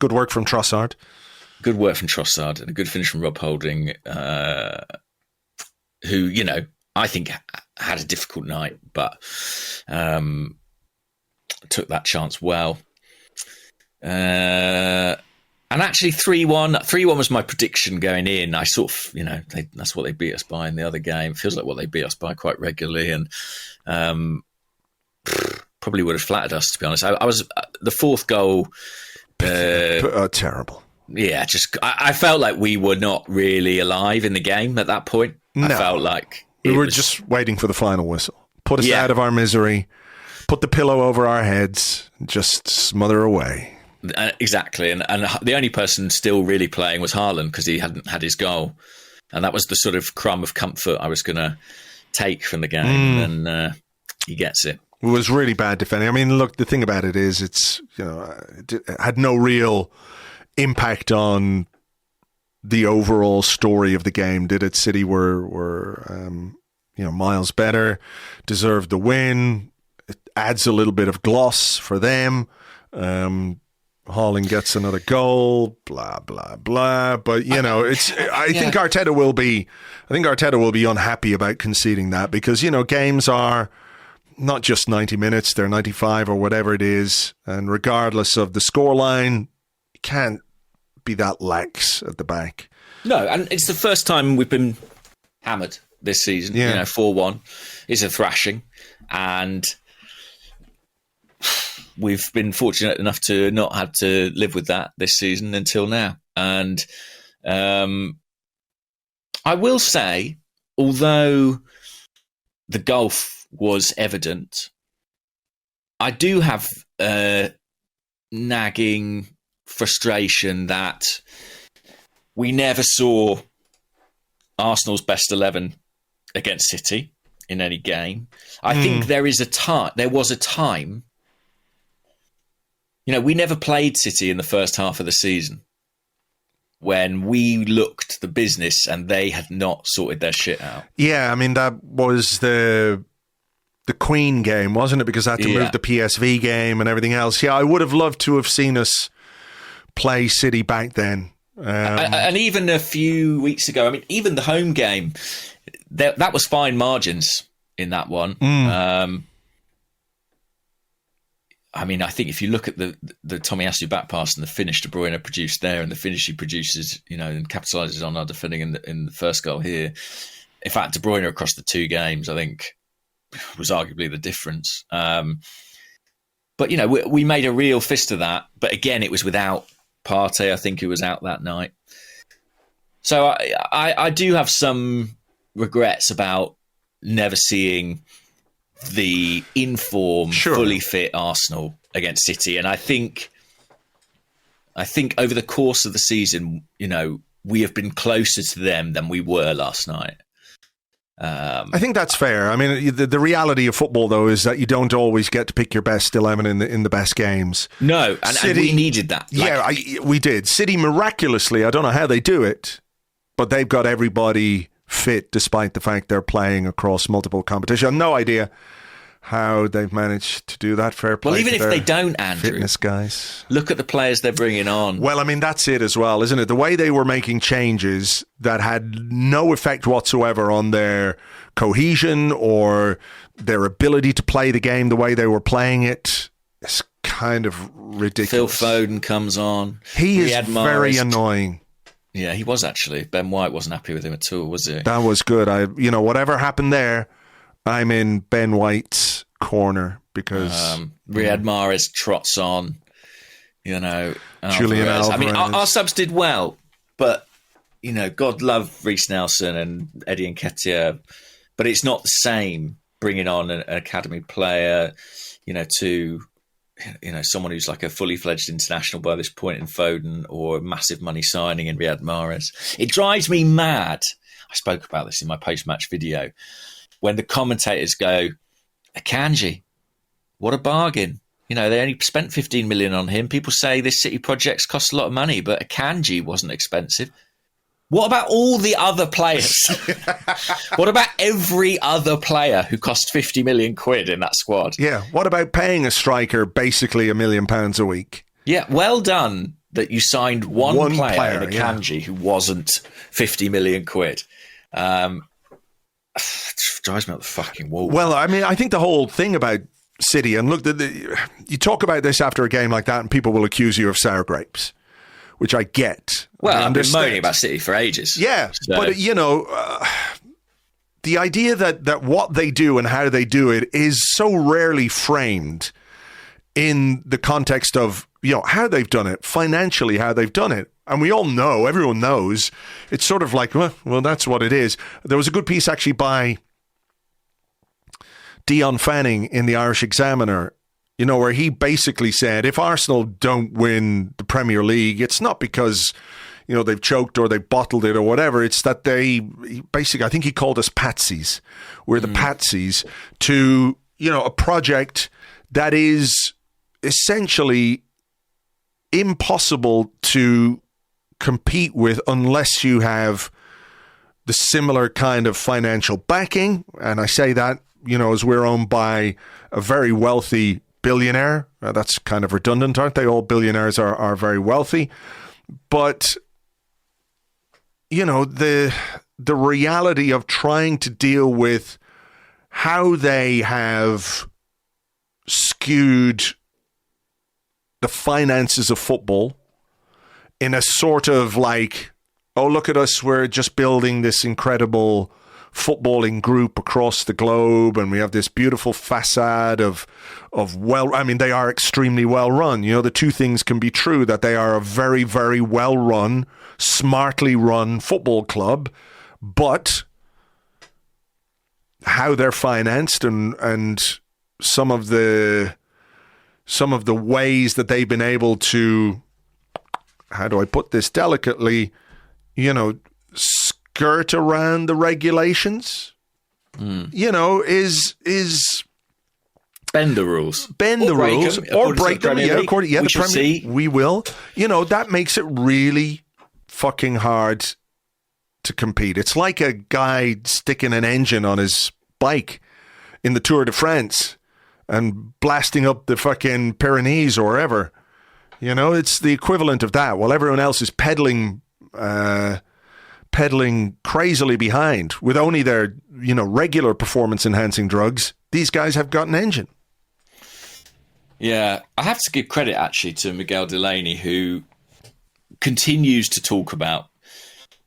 [SPEAKER 1] good work from Trossard.
[SPEAKER 2] Good work from Trossard and a good finish from Rob Holding, who, I think, had a difficult night, but took that chance well. And actually 3-1 was my prediction going in. I sort of, that's what they beat us by in the other game. It feels like what they beat us by quite regularly, and probably would have flattered us, to be honest. I was the fourth goal.
[SPEAKER 1] Terrible.
[SPEAKER 2] Yeah, I felt like we were not really alive in the game at that point. No. I felt like
[SPEAKER 1] we were just waiting for the final whistle. Put us out of our misery, put the pillow over our heads, just smother away.
[SPEAKER 2] Exactly, and the only person still really playing was Haaland, because he hadn't had his goal, and that was the sort of crumb of comfort I was going to take from the game, and he gets it.
[SPEAKER 1] It was really bad defending. I mean, look, the thing about it is, it had no real impact on the overall story of the game, did it? City were miles better, deserved the win. It adds a little bit of gloss for them. Haaland gets another goal, blah blah blah. But I think Arteta will be unhappy about conceding that, because games are not just 90 minutes; they're 95 or whatever it is, and regardless of the scoreline, you can't be that lax at the back.
[SPEAKER 2] No, and it's the first time we've been hammered this season. 4-1 is a thrashing, and we've been fortunate enough to not have to live with that this season until now. And I will say, although the gulf was evident, I do have nagging frustration that we never saw Arsenal's best 11 against City in any game. I think there was a time, we never played City in the first half of the season when we looked the business and they had not sorted their shit out.
[SPEAKER 1] Yeah, I mean, that was the Queen game, wasn't it? Because I had to move the PSV game and everything else. Yeah, I would have loved to have seen us play City back then.
[SPEAKER 2] And even a few weeks ago, I mean, even the home game, that was fine margins in that one. I mean, I think if you look at the Tomiyasu back pass and the finish De Bruyne produced there, and the finish he produces, and capitalises on our defending in the first goal here. In fact, De Bruyne across the two games, I think, was arguably the difference. But we made a real fist of that. But again, it was without Partey, I think, who was out that night. So I do have some regrets about never seeing the in-form, fully fit Arsenal against City. And I think over the course of the season, we have been closer to them than we were last night.
[SPEAKER 1] I think that's fair. I mean, the reality of football, though, is that you don't always get to pick your best 11 in the best games.
[SPEAKER 2] No, and we needed that.
[SPEAKER 1] We did. City, miraculously, I don't know how they do it, but they've got everybody fit despite the fact they're playing across multiple competition. I have no idea how they've managed to do that. Fair play.
[SPEAKER 2] Well, even if they don't, Andrew,
[SPEAKER 1] fitness guys,
[SPEAKER 2] look at the players they're bringing on.
[SPEAKER 1] Well, I mean, that's it as well, isn't it? The way they were making changes that had no effect whatsoever on their cohesion or their ability to play the game the way they were playing it is kind of ridiculous.
[SPEAKER 2] Phil Foden comes on.
[SPEAKER 1] He is very annoying.
[SPEAKER 2] Yeah, he was actually. Ben White wasn't happy with him at all, was he?
[SPEAKER 1] That was good. Whatever happened there, I'm in Ben White's corner because
[SPEAKER 2] Riyad Mahrez trots on.
[SPEAKER 1] Julian Alvarez.
[SPEAKER 2] I mean, our subs did well, but God love Reece Nelson and Eddie Nketiah, but it's not the same bringing on an academy player, to someone who's like a fully fledged international by this point in Foden, or a massive money signing in Riyad Mahrez. It drives me mad. I spoke about this in my post-match video when the commentators go, Akanji, what a bargain. They only spent 15 million on him. People say this City projects cost a lot of money, but Akanji wasn't expensive. What about all the other players? What about every other player who cost 50 million quid in that squad?
[SPEAKER 1] Yeah. What about paying a striker basically £1 million a week?
[SPEAKER 2] Yeah. Well done that you signed one player in Akanji who wasn't 50 million quid. drives me up the fucking wall.
[SPEAKER 1] Well, I mean, I think the whole thing about City, and look, you talk about this after a game like that, and people will accuse you of sour grapes, which I get.
[SPEAKER 2] Well, I've been moaning about City for ages.
[SPEAKER 1] Yeah, so. But the idea that what they do and how they do it is so rarely framed in the context of, how they've done it, financially, how they've done it. And we all know, everyone knows, it's sort of like, well, that's what it is. There was a good piece actually by Dion Fanning in the Irish Examiner, where he basically said, if Arsenal don't win the Premier League, it's not because, they've choked or they've bottled it or whatever. It's that basically, I think he called us patsies. We're the patsies to, a project that is essentially impossible to compete with unless you have the similar kind of financial backing. And I say that, as we're owned by a very wealthy billionaire. That's kind of redundant, aren't they? All billionaires are very wealthy. But, the reality of trying to deal with how they have skewed the finances of football in a sort of like, oh, look at us, we're just building this incredible footballing group across the globe, and we have this beautiful facade of they are extremely well run. The two things can be true, that they are a very, very well run, smartly run football club, but how they're financed and some of the ways that they've been able to, how do I put this delicately, skirt around the regulations, is
[SPEAKER 2] bend the rules,
[SPEAKER 1] or break them. Yeah, according,
[SPEAKER 2] the Premier,
[SPEAKER 1] we will. That makes it really fucking hard to compete. It's like a guy sticking an engine on his bike in the Tour de France and blasting up the fucking Pyrenees or wherever. It's the equivalent of that. While everyone else is pedaling crazily behind with only their, regular performance-enhancing drugs, these guys have got an engine.
[SPEAKER 2] Yeah, I have to give credit, actually, to Miguel Delaney, who continues to talk about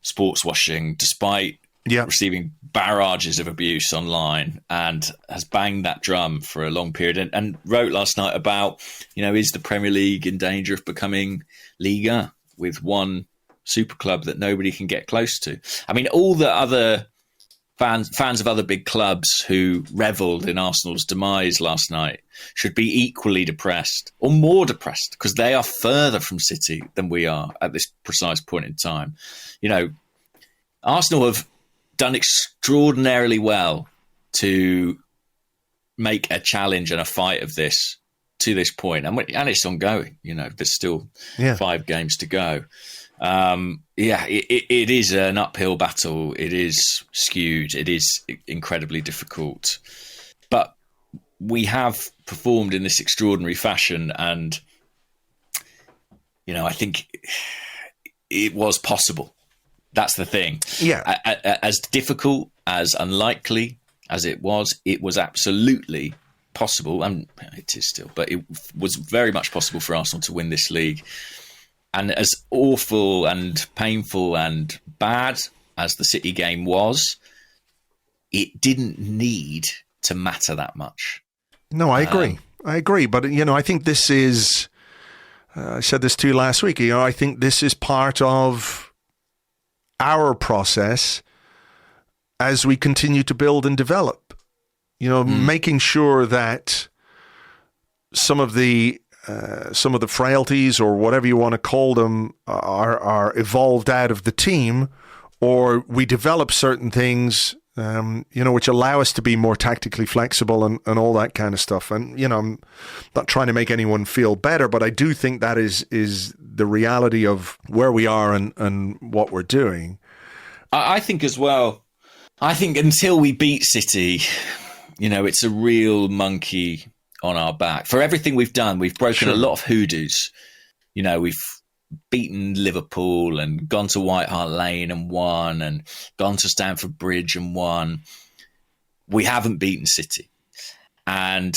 [SPEAKER 2] sports washing despite receiving barrages of abuse online, and has banged that drum for a long period, and wrote last night about, is the Premier League in danger of becoming Liga with one super club that nobody can get close to? I mean, all the other fans of other big clubs who revelled in Arsenal's demise last night should be equally depressed or more depressed, because they are further from City than we are at this precise point in time. Arsenal have done extraordinarily well to make a challenge and a fight of this to this point, and it's ongoing. There's still 5 games to go. It is an uphill battle. It is skewed. It is incredibly difficult. But we have performed in this extraordinary fashion, and I think it was possible. That's the thing.
[SPEAKER 1] Yeah.
[SPEAKER 2] As difficult, as unlikely as it was absolutely possible, and it is still, but it was very much possible for Arsenal to win this league. And as awful and painful and bad as the City game was, it didn't need to matter that much.
[SPEAKER 1] No, I agree. But, I think this is, I said this to you last week, I think this is part of our process as we continue to build and develop, making sure that some of the frailties, or whatever you want to call them, are evolved out of the team, or we develop certain things, which allow us to be more tactically flexible and all that kind of stuff. And, I'm not trying to make anyone feel better, but I do think that is the reality of where we are and what we're doing.
[SPEAKER 2] I think as well, until we beat City, it's a real monkey on our back. For everything we've done, we've broken a lot of hoodoos. We've beaten Liverpool and gone to White Hart Lane and won, and gone to Stamford Bridge and won. we haven't beaten City. And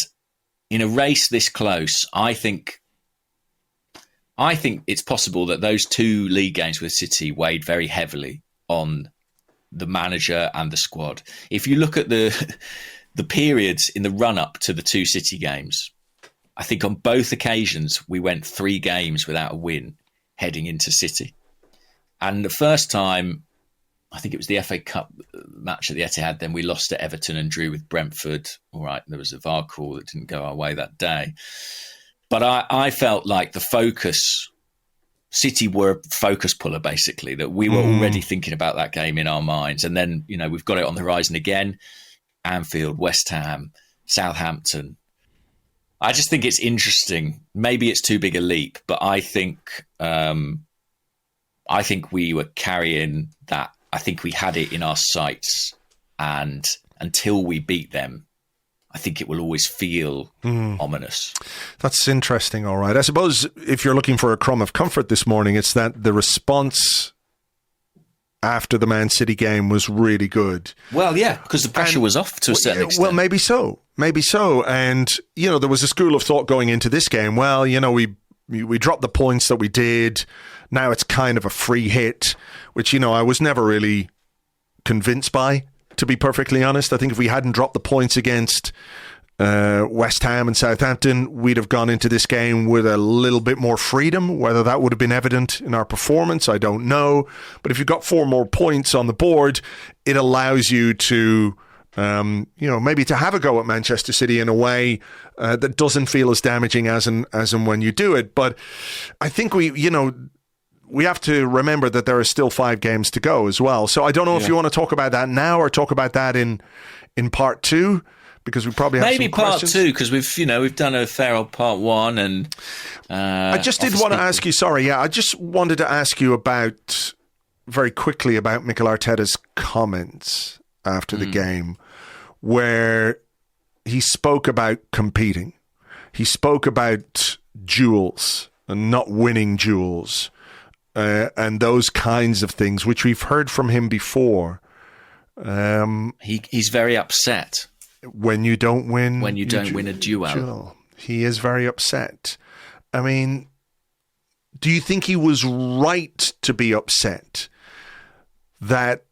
[SPEAKER 2] in a race this close, I think it's possible that those 2 league games with City weighed very heavily on the manager and the squad. If you look at the periods in the run-up to the 2 City games, I think on both occasions we went 3 games without a win heading into City. And the first time, I think it was the FA Cup match at the Etihad, then we lost to Everton and drew with Brentford. All right, there was a VAR call that didn't go our way that day. But I felt like the focus, City were a focus puller, basically, that we were already thinking about that game in our minds. And then, we've got it on the horizon again. Anfield, West Ham, Southampton. I just think it's interesting. Maybe it's too big a leap, but I think we were carrying that. I think we had it in our sights, and until we beat them, I think it will always feel ominous.
[SPEAKER 1] That's interesting. All right. I suppose if you're looking for a crumb of comfort this morning, it's that the response after the Man City game was really good.
[SPEAKER 2] Well, yeah, because the pressure was off to a certain extent.
[SPEAKER 1] Well, maybe so. And, there was a school of thought going into this game. Well, we dropped the points that we did. Now it's kind of a free hit, which, I was never really convinced by, to be perfectly honest. I think if we hadn't dropped the points against West Ham and Southampton, we'd have gone into this game with a little bit more freedom. Whether that would have been evident in our performance, I don't know. But if you've got 4 more points on the board, it allows you to, maybe to have a go at Manchester City in a way that doesn't feel as damaging as and when you do it. But I think we have to remember that there are still 5 games to go as well. So I don't know if you want to talk about that now or talk about that in part 2, because we probably have
[SPEAKER 2] maybe
[SPEAKER 1] some
[SPEAKER 2] part
[SPEAKER 1] questions.
[SPEAKER 2] 2, because we've done a fair old part 1, and
[SPEAKER 1] I just did want to ask you. Sorry, I just wanted to ask you very quickly about Mikel Arteta's comments after the game, where he spoke about competing. He spoke about duels and not winning duels. And those kinds of things, which we've heard from him before.
[SPEAKER 2] He's very upset
[SPEAKER 1] when you don't win.
[SPEAKER 2] When you don't win a duel.
[SPEAKER 1] He is very upset. I mean, do you think he was right to be upset that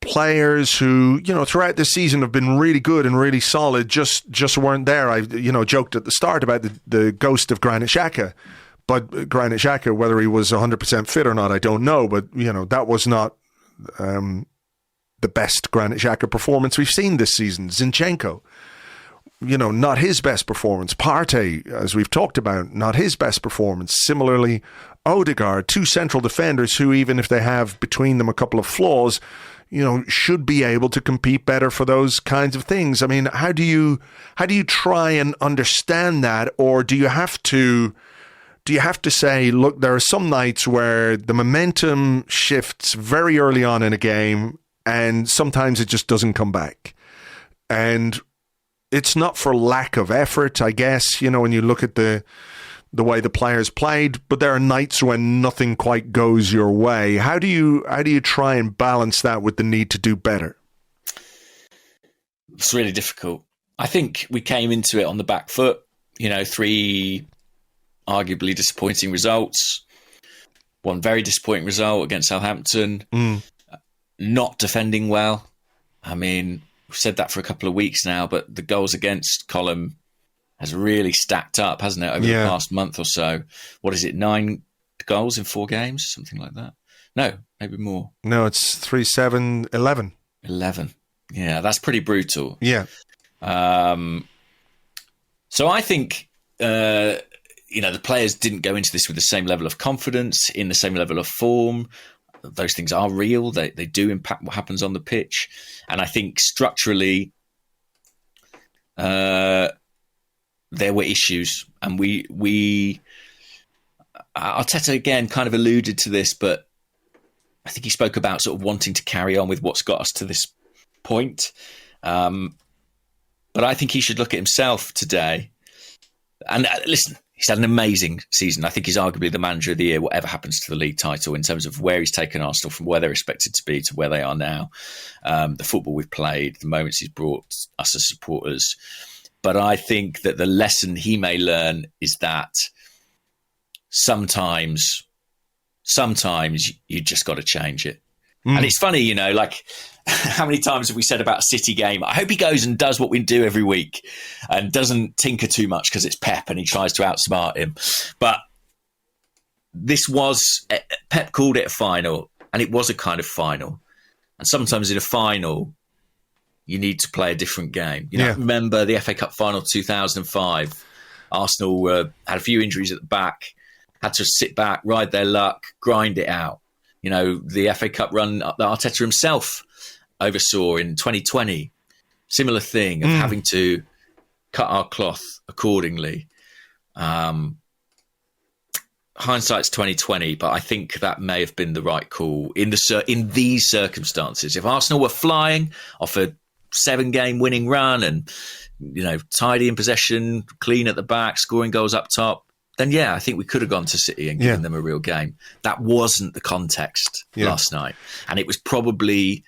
[SPEAKER 1] players who, throughout the season have been really good and really solid just weren't there? I, joked at the start about the ghost of Granit Xhaka. But Granit Xhaka, whether he was 100% fit or not, I don't know. But, that was not the best Granit Xhaka performance we've seen this season. Zinchenko, not his best performance. Partey, as we've talked about, not his best performance. Similarly, Odegaard, 2 central defenders who, even if they have between them a couple of flaws, should be able to compete better for those kinds of things. I mean, how do you try and understand that? Or do you have to say, look, there are some nights where the momentum shifts very early on in a game and sometimes it just doesn't come back. And it's not for lack of effort, I guess, when you look at the way the players played, but there are nights when nothing quite goes your way. How do you try and balance that with the need to do better?
[SPEAKER 2] It's really difficult. I think we came into it on the back foot, 3 arguably disappointing results. One very disappointing result against Southampton. Not defending well. I mean, we've said that for a couple of weeks now, but the goals against column has really stacked up, hasn't it, over the past month or so? What is it, 9 goals in 4 games? Something like that? No, maybe more.
[SPEAKER 1] No, it's 3, 7, 11.
[SPEAKER 2] 11. Yeah, that's pretty brutal.
[SPEAKER 1] Yeah.
[SPEAKER 2] So I think... the players didn't go into this with the same level of confidence, in the same level of form. Those things are real. They do impact what happens on the pitch. And I think structurally, there were issues. And Arteta again kind of alluded to this, but I think he spoke about sort of wanting to carry on with what's got us to this point. But I think he should look at himself today. And listen, he's had an amazing season. I think he's arguably the manager of the year, whatever happens to the league title, in terms of where he's taken Arsenal from where they're expected to be to where they are now. The football we've played, the moments he's brought us as supporters. But I think that the lesson he may learn is that sometimes you just got to change it. And it's funny, you know, like how many times have we said about a City game? I hope he goes and does what we do every week and doesn't tinker too much because it's Pep and he tries to outsmart him. But this was, Pep called it a final, and it was a kind of final. And sometimes in a final, you need to play a different game. You know, remember the FA Cup final 2005? Arsenal had a few injuries at the back, had to sit back, ride their luck, grind it out. You know, the FA Cup run that Arteta himself oversaw in 2020, similar thing of having to cut our cloth accordingly. Hindsight's 2020, but I think that may have been the right call in these circumstances. If Arsenal were flying off a 7-game winning run and, you know, tidy in possession, clean at the back, scoring goals up top, then I think we could have gone to City and given them a real game. That wasn't the context last night. And it was probably,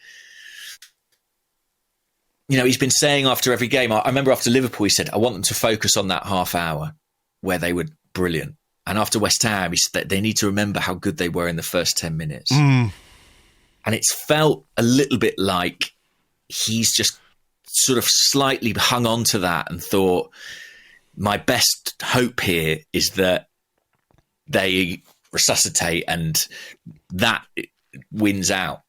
[SPEAKER 2] you know, he's been saying after every game, I remember after Liverpool, he said, I want them to focus on that half hour where they were brilliant. And after West Ham, he said they need to remember how good they were in the first 10 minutes. And it's felt a little bit like he's just sort of slightly hung on to that and thought, my best hope here is that they resuscitate and that wins out.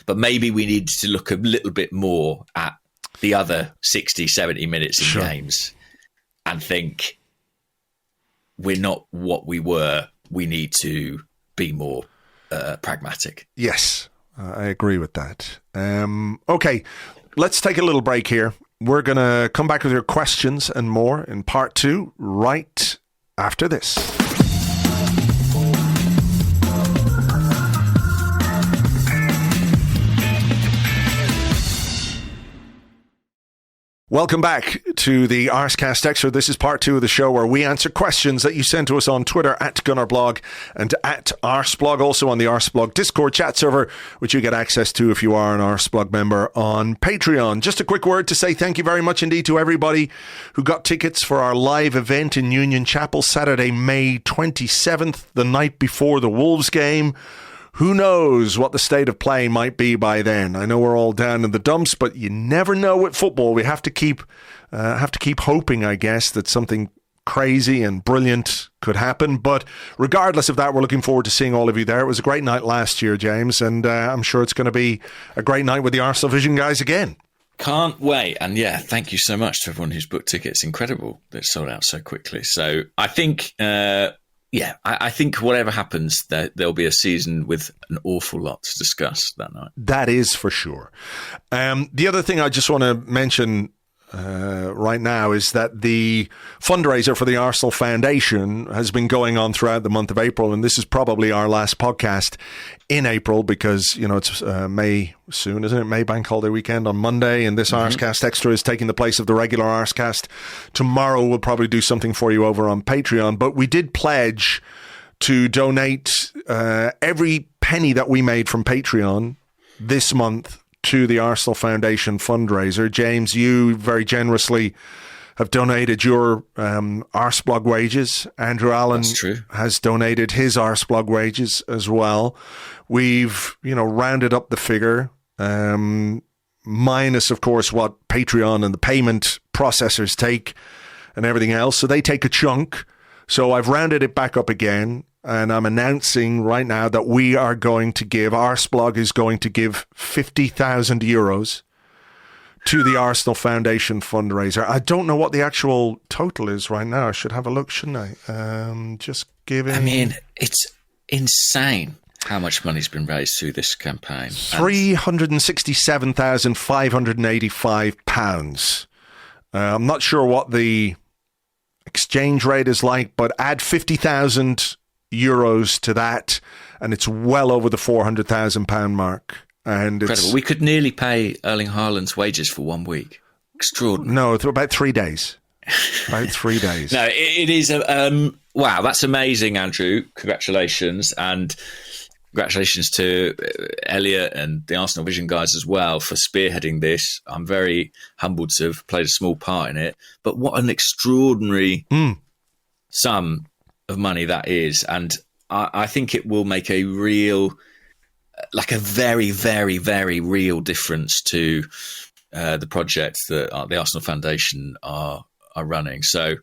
[SPEAKER 2] But maybe we need to look a little bit more at the other 60, 70 minutes in games and think we're not what we were. We need to be more pragmatic.
[SPEAKER 1] Yes, I agree with that. Okay, let's take a little break here. We're going to come back with your questions and more in part 2 right after this. Welcome back to the Arsecast Extra. This is part 2 of the show where we answer questions that you send to us on Twitter at Gunnarblog and at Arseblog, also on the Arseblog Discord chat server, which you get access to if you are an Arseblog member on Patreon. Just a quick word to say thank you very much indeed to everybody who got tickets for our live event in Union Chapel, Saturday, May 27th, the night before the Wolves game. Who knows what the state of play might be by then? I know we're all down in the dumps, but you never know with football. We have to keep hoping, I guess, that something crazy and brilliant could happen. But regardless of that, we're looking forward to seeing all of you there. It was a great night last year, James, and I'm sure it's going to be a great night with the Arsenal Vision guys again.
[SPEAKER 2] Can't wait. And thank you so much to everyone who's booked tickets. Incredible that it sold out so quickly. So I think... I think whatever happens, there'll be a season with an awful lot to discuss that night. That
[SPEAKER 1] is for sure. The other thing I just want to mention right now is that the fundraiser for the Arsenal Foundation has been going on throughout the month of April, and this is probably our last podcast in April because, you know, it's May soon, isn't it? May Bank Holiday weekend on Monday, and this Arsecast Extra is taking the place of the regular Arsecast. Tomorrow we'll probably do something for you over on Patreon, but we did pledge to donate every penny that we made from Patreon this month to the Arsenal Foundation fundraiser. James, you very generously have donated your Arseblog wages. Andrew Allen has donated his Arseblog wages as well. We've, rounded up the figure, minus, of course, what Patreon and the payment processors take and everything else. So they take a chunk. So I've rounded it back up again. And I'm announcing right now that we are going to give, Arseblog is going to give 50,000 euros to the Arsenal Foundation fundraiser. I don't know what the actual total is right now. I should have a look, shouldn't I? Just giving...
[SPEAKER 2] I mean, it's insane how much money's been raised through this campaign.
[SPEAKER 1] £367,585. I'm not sure what the exchange rate is like, but add 50,000 euros to that, and it's well over the £400,000 mark. And
[SPEAKER 2] incredible. We could nearly pay Erling Haaland's wages for 1 week. Extraordinary.
[SPEAKER 1] No, it's about 3 days. About 3 days.
[SPEAKER 2] No, it is. wow, that's amazing, Andrew. Congratulations. And congratulations to Elliot and the Arsenal Vision guys as well for spearheading this. I'm very humbled to have played a small part in it. But what an extraordinary sum of money that is. And I think it will make a real, like a very, very, very real difference to the project that the Arsenal Foundation are running. So,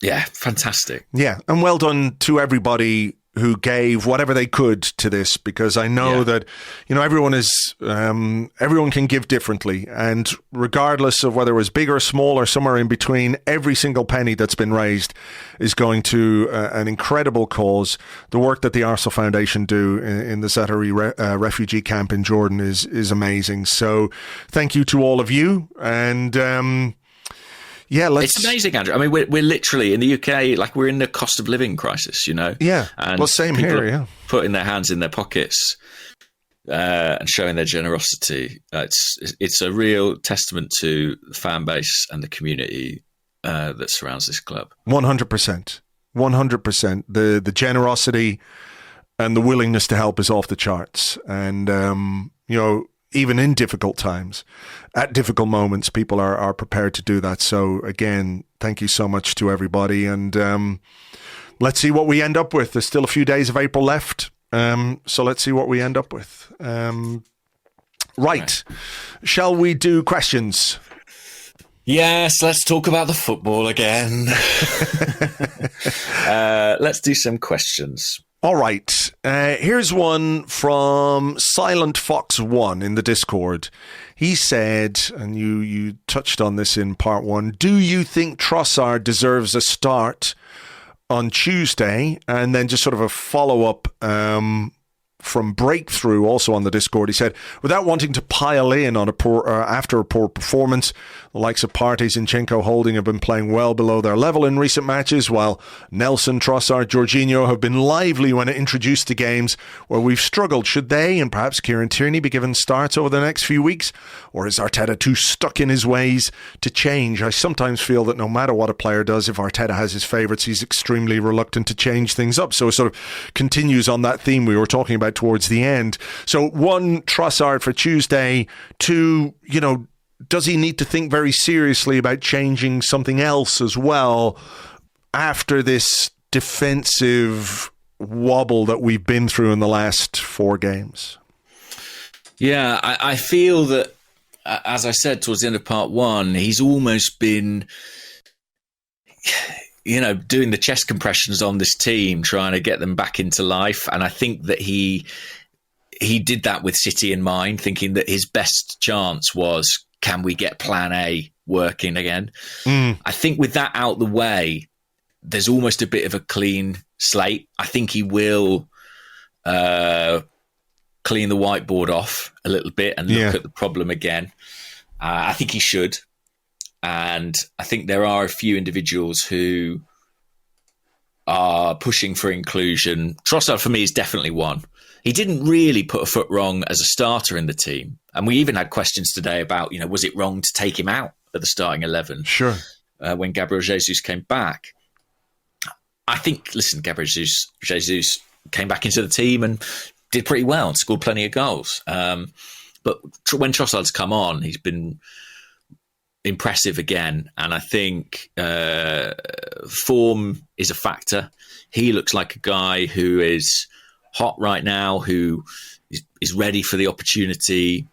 [SPEAKER 2] yeah, fantastic.
[SPEAKER 1] Yeah, and well done to everybody who gave whatever they could to this, because I know that, everyone can give differently, and regardless of whether it was big or small or somewhere in between, every single penny that's been raised is going to an incredible cause. The work that the Arsenal Foundation do in the Zaatari refugee camp in Jordan is amazing. So thank you to all of you, and it's amazing,
[SPEAKER 2] Andrew. I mean, we're literally in the UK, like we're in the cost of living crisis,
[SPEAKER 1] Yeah,
[SPEAKER 2] and
[SPEAKER 1] well, same here. Yeah,
[SPEAKER 2] putting their hands in their pockets and showing their generosity. It's a real testament to the fan base and the community that surrounds this club.
[SPEAKER 1] 100%, 100%. The generosity and the willingness to help is off the charts, and even in difficult times, at difficult moments, people are prepared to do that. So again, thank you so much to everybody. And let's see what we end up with. There's still a few days of April left. So let's see what we end up with. Right. Shall we do questions?
[SPEAKER 2] Yes, let's talk about the football again. Let's do some questions.
[SPEAKER 1] All right. Here's one from Silent Fox 1 in the Discord. He said, and you touched on this in part 1, do you think Trossard deserves a start on Tuesday? And then just sort of a follow-up from Breakthrough, also on the Discord. He said, without wanting to pile in on after a poor performance, the likes of Partey, Zinchenko, Holding have been playing well below their level in recent matches, while Nelson, Trossard, Jorginho have been lively when introduced to games where we've struggled. Should they, and perhaps Kieran Tierney, be given starts over the next few weeks? Or is Arteta too stuck in his ways to change? I sometimes feel that no matter what a player does, if Arteta has his favourites, he's extremely reluctant to change things up. So it sort of continues on that theme we were talking about towards the end. So 1, Trossard for Tuesday. 2, does he need to think very seriously about changing something else as well after this defensive wobble that we've been through in the last 4 games?
[SPEAKER 2] Yeah, I feel that, as I said towards the end of part 1, he's almost been, doing the chest compressions on this team, trying to get them back into life. And I think that he did that with City in mind, thinking that his best chance was, can we get plan A working again? I think with that out the way, there's almost a bit of a clean slate. I think he will clean the whiteboard off a little bit and look at the problem again. I think he should. And I think there are a few individuals who are pushing for inclusion. Trossard, for me, is definitely one. He didn't really put a foot wrong as a starter in the team. And we even had questions today about, was it wrong to take him out at the starting 11?
[SPEAKER 1] Sure.
[SPEAKER 2] When Gabriel Jesus came back. I think, Gabriel Jesus came back into the team and did pretty well and scored plenty of goals. But when Trossard's come on, he's been impressive again. And I think form is a factor. He looks like a guy who is hot right now, who is ready for the opportunity.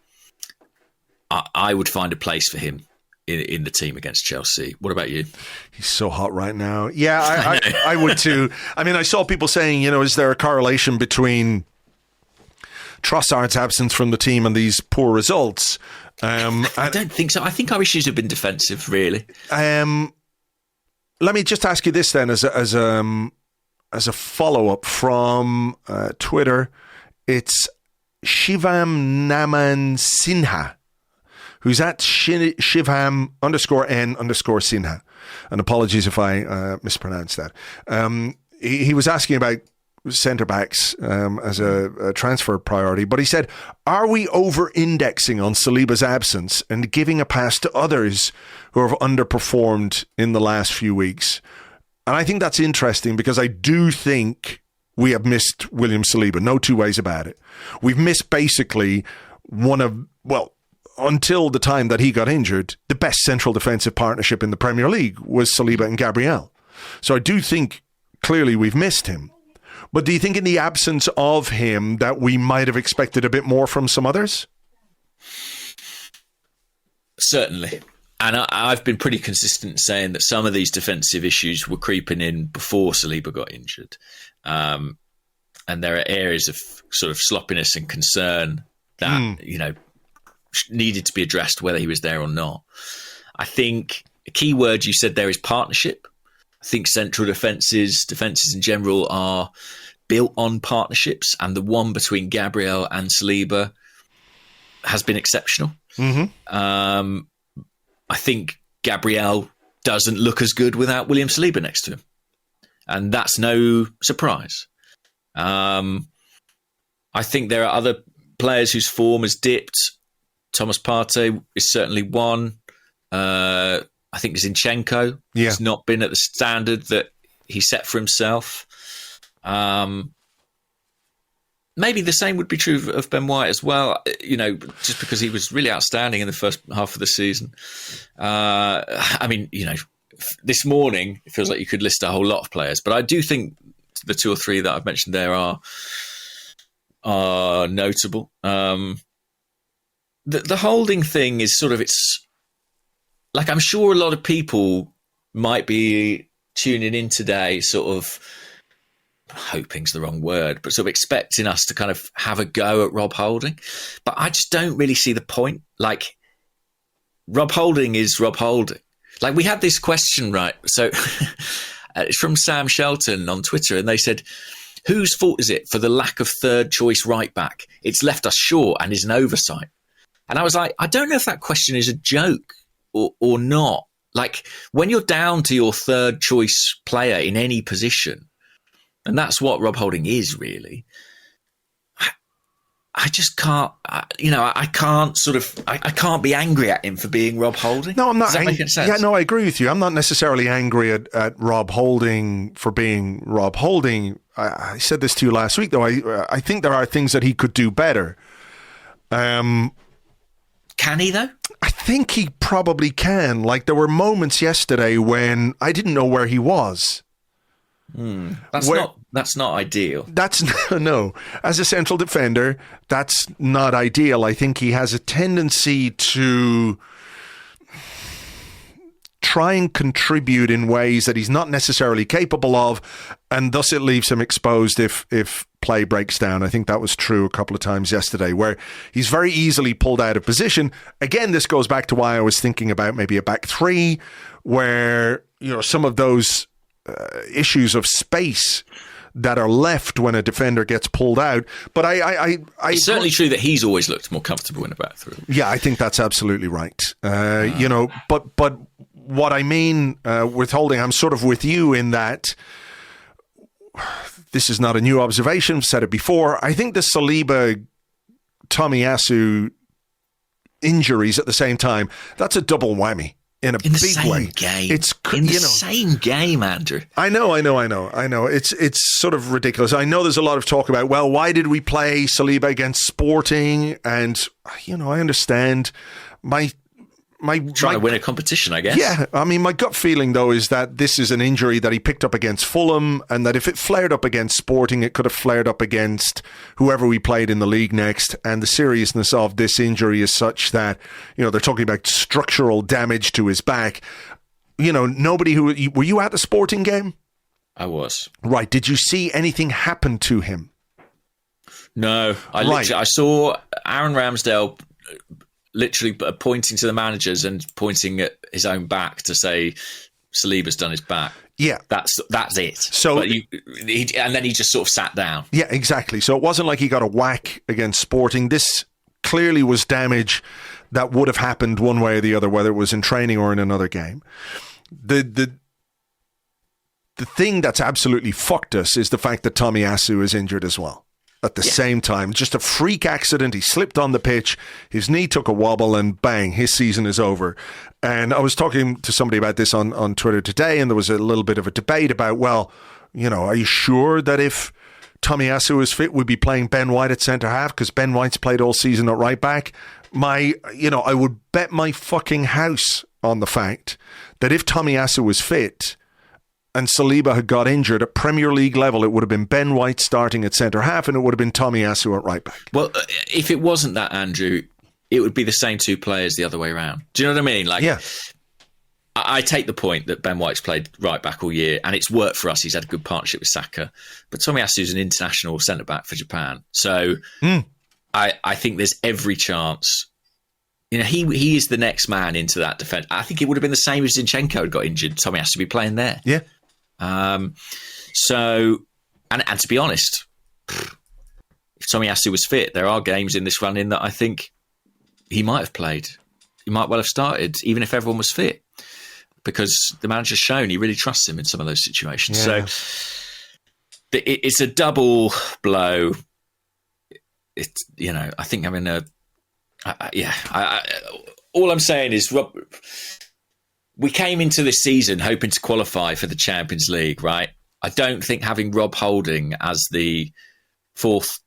[SPEAKER 2] I would find a place for him in the team against Chelsea. What about you?
[SPEAKER 1] He's so hot right now. Yeah, I would too. I mean, I saw people saying, is there a correlation between Trossard's absence from the team and these poor results?
[SPEAKER 2] I don't think so. I think our issues have been defensive, really.
[SPEAKER 1] Let me just ask you this then, as a follow-up from Twitter. It's Shivam Naman Sinha, who's at Shivam_N_Sinha. And apologies if I mispronounced that. He was asking about centre-backs as a transfer priority, but he said, are we over-indexing on Saliba's absence and giving a pass to others who have underperformed in the last few weeks? And I think that's interesting because I do think we have missed William Saliba. No two ways about it. We've missed basically until the time that he got injured, the best central defensive partnership in the Premier League was Saliba and Gabriel. So I do think clearly we've missed him. But do you think in the absence of him that we might have expected a bit more from some others?
[SPEAKER 2] Certainly. And I've been pretty consistent saying that some of these defensive issues were creeping in before Saliba got injured. And there are areas of sort of sloppiness and concern that, needed to be addressed whether he was there or not. I think a key word you said there is partnership. I think central defences in general are built on partnerships, and the one between Gabriel and Saliba has been exceptional. Mm-hmm. I think Gabriel doesn't look as good without William Saliba next to him. And that's no surprise. I think there are other players whose form has dipped. Thomas Partey is certainly one. I think Zinchenko has not been at the standard that he set for himself. Maybe the same would be true of Ben White as well, just because he was really outstanding in the first half of the season. This morning, it feels like you could list a whole lot of players, but I do think the two or three that I've mentioned there are notable. The holding thing is sort of, it's like, I'm sure a lot of people might be tuning in today, sort of, hoping's the wrong word, but sort of expecting us to kind of have a go at Rob Holding. But I just don't really see the point. Like, Rob Holding is Rob Holding. Like, we had this question, right? So it's from Sam Shelton on Twitter, and they said, whose fault is it for the lack of third choice right back? It's left us short and is an oversight. And I was like, I don't know if that question is a joke or not. Like, when you're down to your third choice player in any position, and that's what Rob Holding is, really, I just can't, I can't be angry at him for being Rob Holding.
[SPEAKER 1] No, I'm not.
[SPEAKER 2] Does that make any sense?
[SPEAKER 1] Yeah, no, I agree with you. I'm not necessarily angry at Rob Holding for being Rob Holding. I said this to you last week, though. I think there are things that he could do better.
[SPEAKER 2] Can he, though?
[SPEAKER 1] I think he probably can. Like, there were moments yesterday when I didn't know where he was.
[SPEAKER 2] That's not ideal.
[SPEAKER 1] That's no. As a central defender, that's not ideal. I think he has a tendency to try and contribute in ways that he's not necessarily capable of, and thus it leaves him exposed if play breaks down. I think that was true a couple of times yesterday, where he's very easily pulled out of position. Again, this goes back to why I was thinking about maybe a back three, where some of those issues of space that are left when a defender gets pulled out. But
[SPEAKER 2] it's certainly true that he's always looked more comfortable in a back three.
[SPEAKER 1] Yeah, I think that's absolutely right. But what I mean with Holding, I'm sort of with you in that this is not a new observation. I've said it before. I think the Saliba, Tomiyasu injuries at the same time, that's a double whammy. In big way.
[SPEAKER 2] Game. It's in the same game, Andrew.
[SPEAKER 1] I know. It's sort of ridiculous. I know there's a lot of talk about, well, why did we play Saliba against Sporting? And I understand
[SPEAKER 2] trying to win a competition, I guess.
[SPEAKER 1] Yeah, I mean, my gut feeling though is that this is an injury that he picked up against Fulham, and that if it flared up against Sporting, it could have flared up against whoever we played in the league next. And the seriousness of this injury is such that they're talking about structural damage to his back. Nobody were you at the Sporting game?
[SPEAKER 2] I was.
[SPEAKER 1] Right. Did you see anything happen to him?
[SPEAKER 2] No, I saw Aaron Ramsdale literally pointing to the managers and pointing at his own back to say Saliba's done his back.
[SPEAKER 1] Yeah.
[SPEAKER 2] That's it.
[SPEAKER 1] So
[SPEAKER 2] and then he just sort of sat down.
[SPEAKER 1] Yeah, exactly. So it wasn't like he got a whack against Sporting. This clearly was damage that would have happened one way or the other, whether it was in training or in another game. The thing that's absolutely fucked us is the fact that Tomiyasu is injured as well. at the same time. Just a freak accident. He slipped on the pitch. His knee took a wobble and bang, his season is over. And I was talking to somebody about this on Twitter today, and there was a little bit of a debate about, well, are you sure that if Tomiyasu is fit, we'd be playing Ben White at centre-half? Because Ben White's played all season at right-back. I would bet my fucking house on the fact that if Tomiyasu was fit and Saliba had got injured at Premier League level, it would have been Ben White starting at centre-half and it would have been Tomiyasu at right-back.
[SPEAKER 2] Well, if it wasn't that, Andrew, it would be the same two players the other way around. Do you know what I mean?
[SPEAKER 1] Yeah.
[SPEAKER 2] I take the point that Ben White's played right-back all year and it's worked for us. He's had a good partnership with Saka. But Tomiyasu's an international centre-back for Japan. So I think there's every chance... he is the next man into that defence. I think it would have been the same if Zinchenko had got injured. Tomiyasu to be playing there.
[SPEAKER 1] Yeah.
[SPEAKER 2] So, and to be honest, if Tomiyasu was fit, there are games in this run-in that I think he might have played. He might well have started, even if everyone was fit, because the manager's shown he really trusts him in some of those situations. Yeah. So it's a double blow. It's, I think I'm in a... all I'm saying is, Rob, we came into this season hoping to qualify for the Champions League, right? I don't think having Rob Holding as the fourth,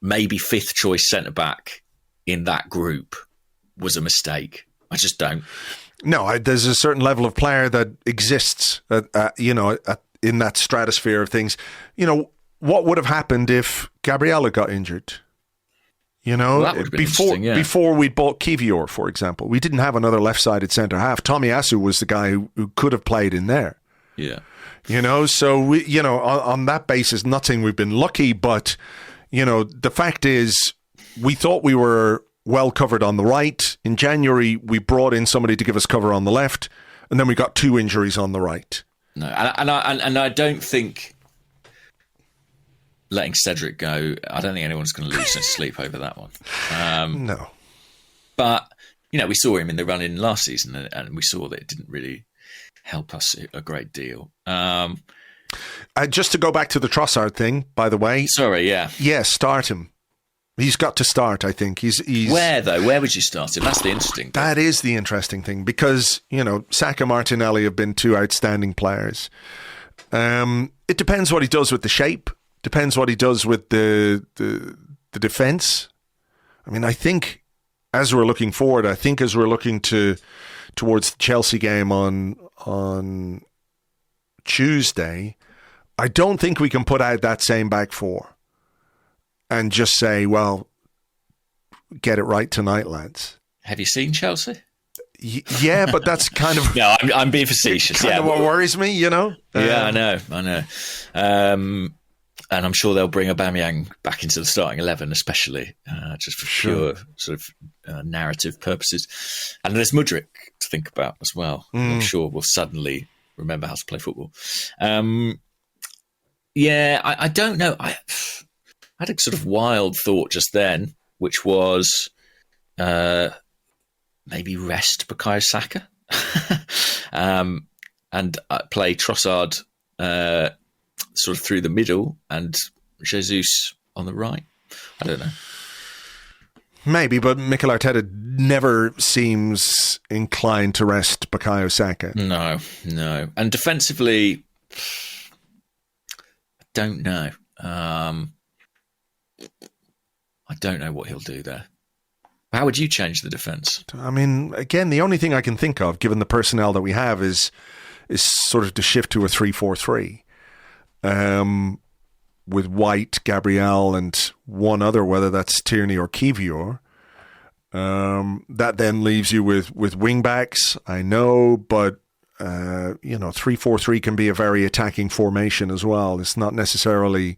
[SPEAKER 2] maybe fifth choice centre-back in that group was a mistake. I just don't.
[SPEAKER 1] No, there's a certain level of player that exists, in that stratosphere of things. What would have happened if Gabriella got injured? Before we bought Kivior, for example, we didn't have another left-sided centre-half. Tomiyasu was the guy who could have played in there.
[SPEAKER 2] Yeah.
[SPEAKER 1] So we, on that basis, not saying we've been lucky, but, the fact is we thought we were well covered on the right. In January, we brought in somebody to give us cover on the left, and then we got 2 injuries on the right.
[SPEAKER 2] No, and I don't think letting Cedric go, I don't think anyone's going to lose their sleep over that one.
[SPEAKER 1] No.
[SPEAKER 2] But, we saw him in the run-in last season, and we saw that it didn't really help us a great deal.
[SPEAKER 1] Just to go back to the Trossard thing, by the way.
[SPEAKER 2] Sorry, yeah.
[SPEAKER 1] Yeah, start him. He's got to start, I think. He's
[SPEAKER 2] Where, though? Where would you start him? That's the interesting thing.
[SPEAKER 1] That is the interesting thing, because, Saka, Martinelli have been 2 outstanding players. It depends what he does with the shape. Depends what he does with the defence. I mean, I think as we're looking forward, as we're looking towards the Chelsea game on Tuesday, I don't think we can put out that same back four and just say, well, get it right tonight, lads.
[SPEAKER 2] Have you seen Chelsea?
[SPEAKER 1] Yeah, but that's kind of...
[SPEAKER 2] No, I'm being facetious.
[SPEAKER 1] Kind of what worries me,
[SPEAKER 2] Yeah, I know. And I'm sure they'll bring Aubameyang back into the starting 11, especially just for pure sort of narrative purposes. And there's Mudryk to think about as well. I'm sure we'll suddenly remember how to play football. I don't know. I had a sort of wild thought just then, which was maybe rest Bukayo Saka and play Trossard sort of through the middle and Jesus on the right. I don't know.
[SPEAKER 1] Maybe, but Mikel Arteta never seems inclined to rest Bukayo Saka.
[SPEAKER 2] No. And defensively, I don't know. I don't know what he'll do there. How would you change the defence?
[SPEAKER 1] I mean, again, the only thing I can think of, given the personnel that we have, is sort of to shift to a 3-4-3. With White, Gabriel, and one other, whether that's Tierney or Kivior. That then leaves you with wing backs, I know, but 3-4-3 can be a very attacking formation as well. It's not necessarily,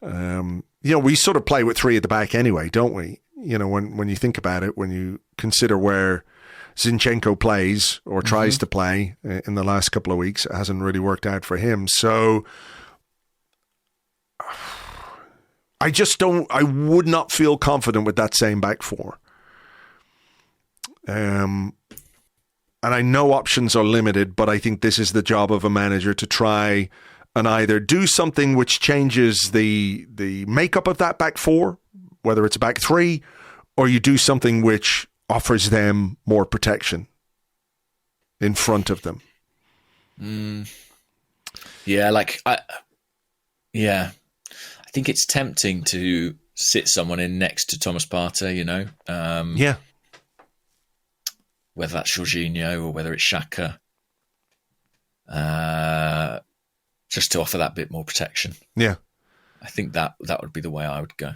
[SPEAKER 1] we sort of play with 3 at the back anyway, don't we? When you think about it, when you consider where Zinchenko plays or tries to play in the last couple of weeks, it hasn't really worked out for him. So I would not feel confident with that same back four. And I know options are limited, but I think this is the job of a manager to try and either do something which changes the makeup of that back four, whether it's a back three, or you do something which offers them more protection in front of them.
[SPEAKER 2] Yeah, I think it's tempting to sit someone in next to Thomas Partey, whether that's Jorginho or whether it's Xhaka, just to offer that bit more protection.
[SPEAKER 1] Yeah.
[SPEAKER 2] I think that would be the way I would go.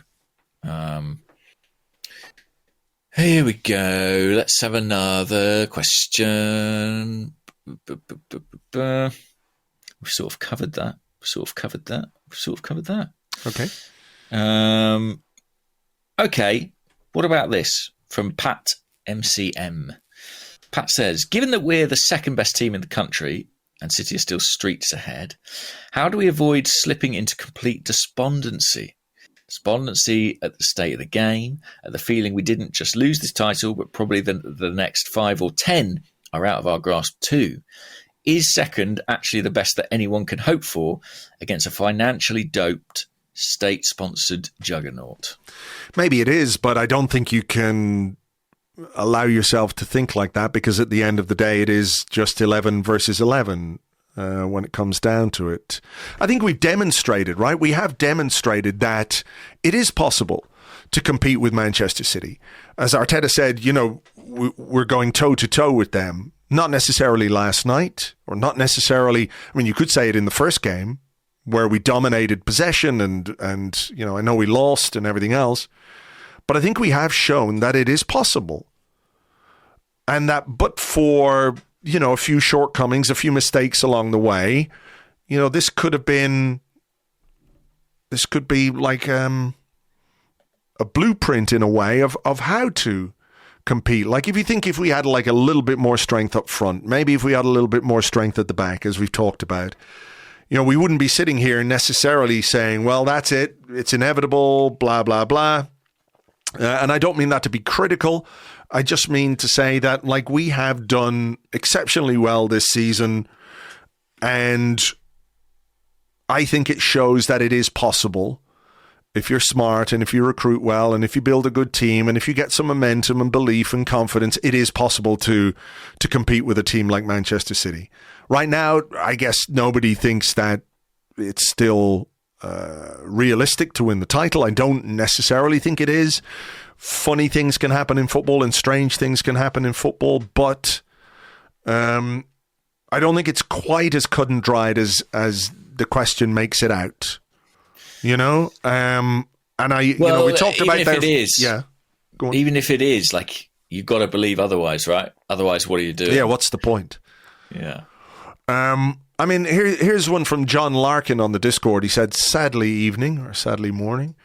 [SPEAKER 2] Here we go. Let's have another question. We've sort of covered that.
[SPEAKER 1] Okay.
[SPEAKER 2] Okay. What about this from Pat MCM? Pat says, given that we're the second best team in the country and City are still streets ahead, how do we avoid slipping into complete despondency? Despondency at the state of the game, at the feeling we didn't just lose this title, but probably the next 5 or 10 are out of our grasp too. Is second actually the best that anyone can hope for against a financially doped, state-sponsored juggernaut?
[SPEAKER 1] Maybe it is, but I don't think you can allow yourself to think like that, because at the end of the day, it is just 11 versus 11 when it comes down to it. I think we've demonstrated, right? We have demonstrated that it is possible to compete with Manchester City. As Arteta said, we're going toe-to-toe with them. Not necessarily last night, or not necessarily, you could say it in the first game, where we dominated possession and I know we lost and everything else. But I think we have shown that it is possible. And that, but for, a few shortcomings, a few mistakes along the way, this could be like a blueprint in a way of how to compete. Like if we had like a little bit more strength up front, maybe if we had a little bit more strength at the back, as we've talked about, we wouldn't be sitting here necessarily saying, well, that's it. It's inevitable, blah, blah, blah. And I don't mean that to be critical. I just mean to say that we have done exceptionally well this season. And I think it shows that it is possible if you're smart and if you recruit well and if you build a good team and if you get some momentum and belief and confidence, it is possible to compete with a team like Manchester City. Right now, I guess nobody thinks that it's still realistic to win the title. I don't necessarily think it is. Funny things can happen in football and strange things can happen in football, but I don't think it's quite as cut and dried as the question makes it out. We talked about
[SPEAKER 2] even if it is,
[SPEAKER 1] yeah. Go on.
[SPEAKER 2] Even if it is, you've got to believe otherwise, right? Otherwise, what are you doing?
[SPEAKER 1] Yeah, what's the point?
[SPEAKER 2] Yeah.
[SPEAKER 1] Here's one from John Larkin on the Discord. He said, sadly evening or sadly morning.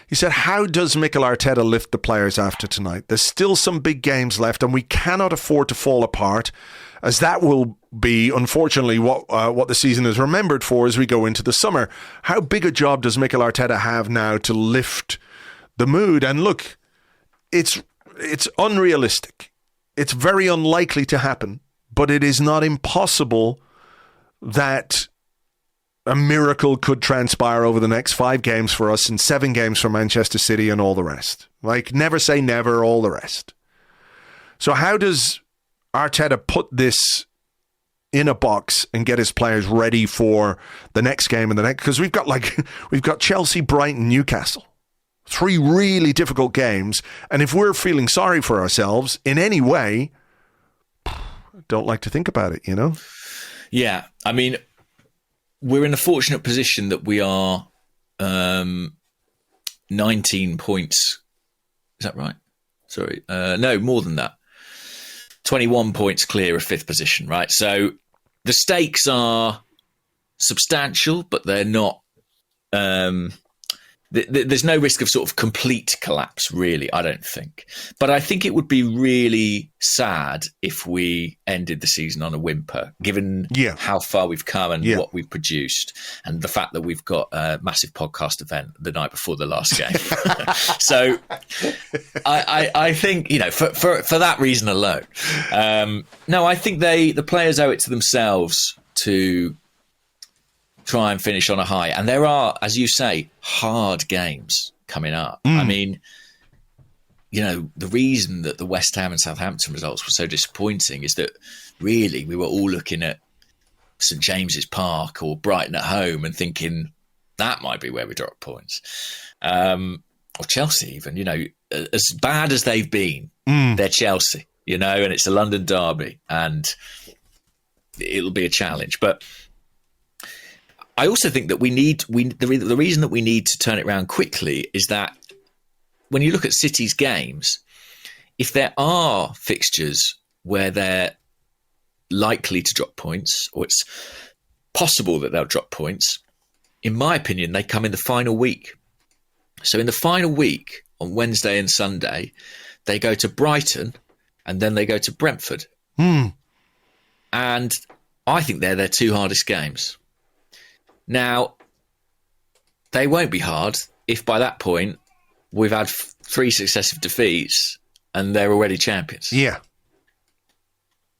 [SPEAKER 1] He said, how does Mikel Arteta lift the players after tonight? There's still some big games left and we cannot afford to fall apart, as that will be, unfortunately, what the season is remembered for as we go into the summer. How big a job does Mikel Arteta have now to lift the mood? And look, it's unrealistic. It's very unlikely to happen, but it is not impossible that a miracle could transpire over the next 5 games for us and 7 games for Manchester City and all the rest. Never say never, all the rest. So how does Arteta put this in a box and get his players ready for the next game and the next? Because we've got Chelsea, Brighton, Newcastle. 3 really difficult games. And if we're feeling sorry for ourselves in any way, don't like to think about it,
[SPEAKER 2] Yeah, we're in a fortunate position that we are 19 points. Is that right? Sorry. No, more than that. 21 points clear of 5th position, right? So the stakes are substantial, but they're not... there's no risk of sort of complete collapse, really, I don't think. But I think it would be really sad if we ended the season on a whimper, given how far we've come and what we've produced, and the fact that we've got a massive podcast event the night before the last game. So I think, for that reason alone, no, I think the players owe it to themselves to try and finish on a high. And there are, as you say, hard games coming up. I mean, the reason that the West Ham and Southampton results were so disappointing is that really we were all looking at St James's Park or Brighton at home and thinking that might be where we drop points. Or Chelsea even, as bad as they've been, they're Chelsea, and it's a London derby and it'll be a challenge. But I also think that the reason that we need to turn it around quickly is that when you look at City's games, if there are fixtures where they're likely to drop points, or it's possible that they'll drop points, in my opinion, they come in the final week. So in the final week, on Wednesday and Sunday, they go to Brighton and then they go to Brentford. And I think they're their two hardest games. Now, they won't be hard if by that point we've had 3 successive defeats and they're already champions.
[SPEAKER 1] Yeah.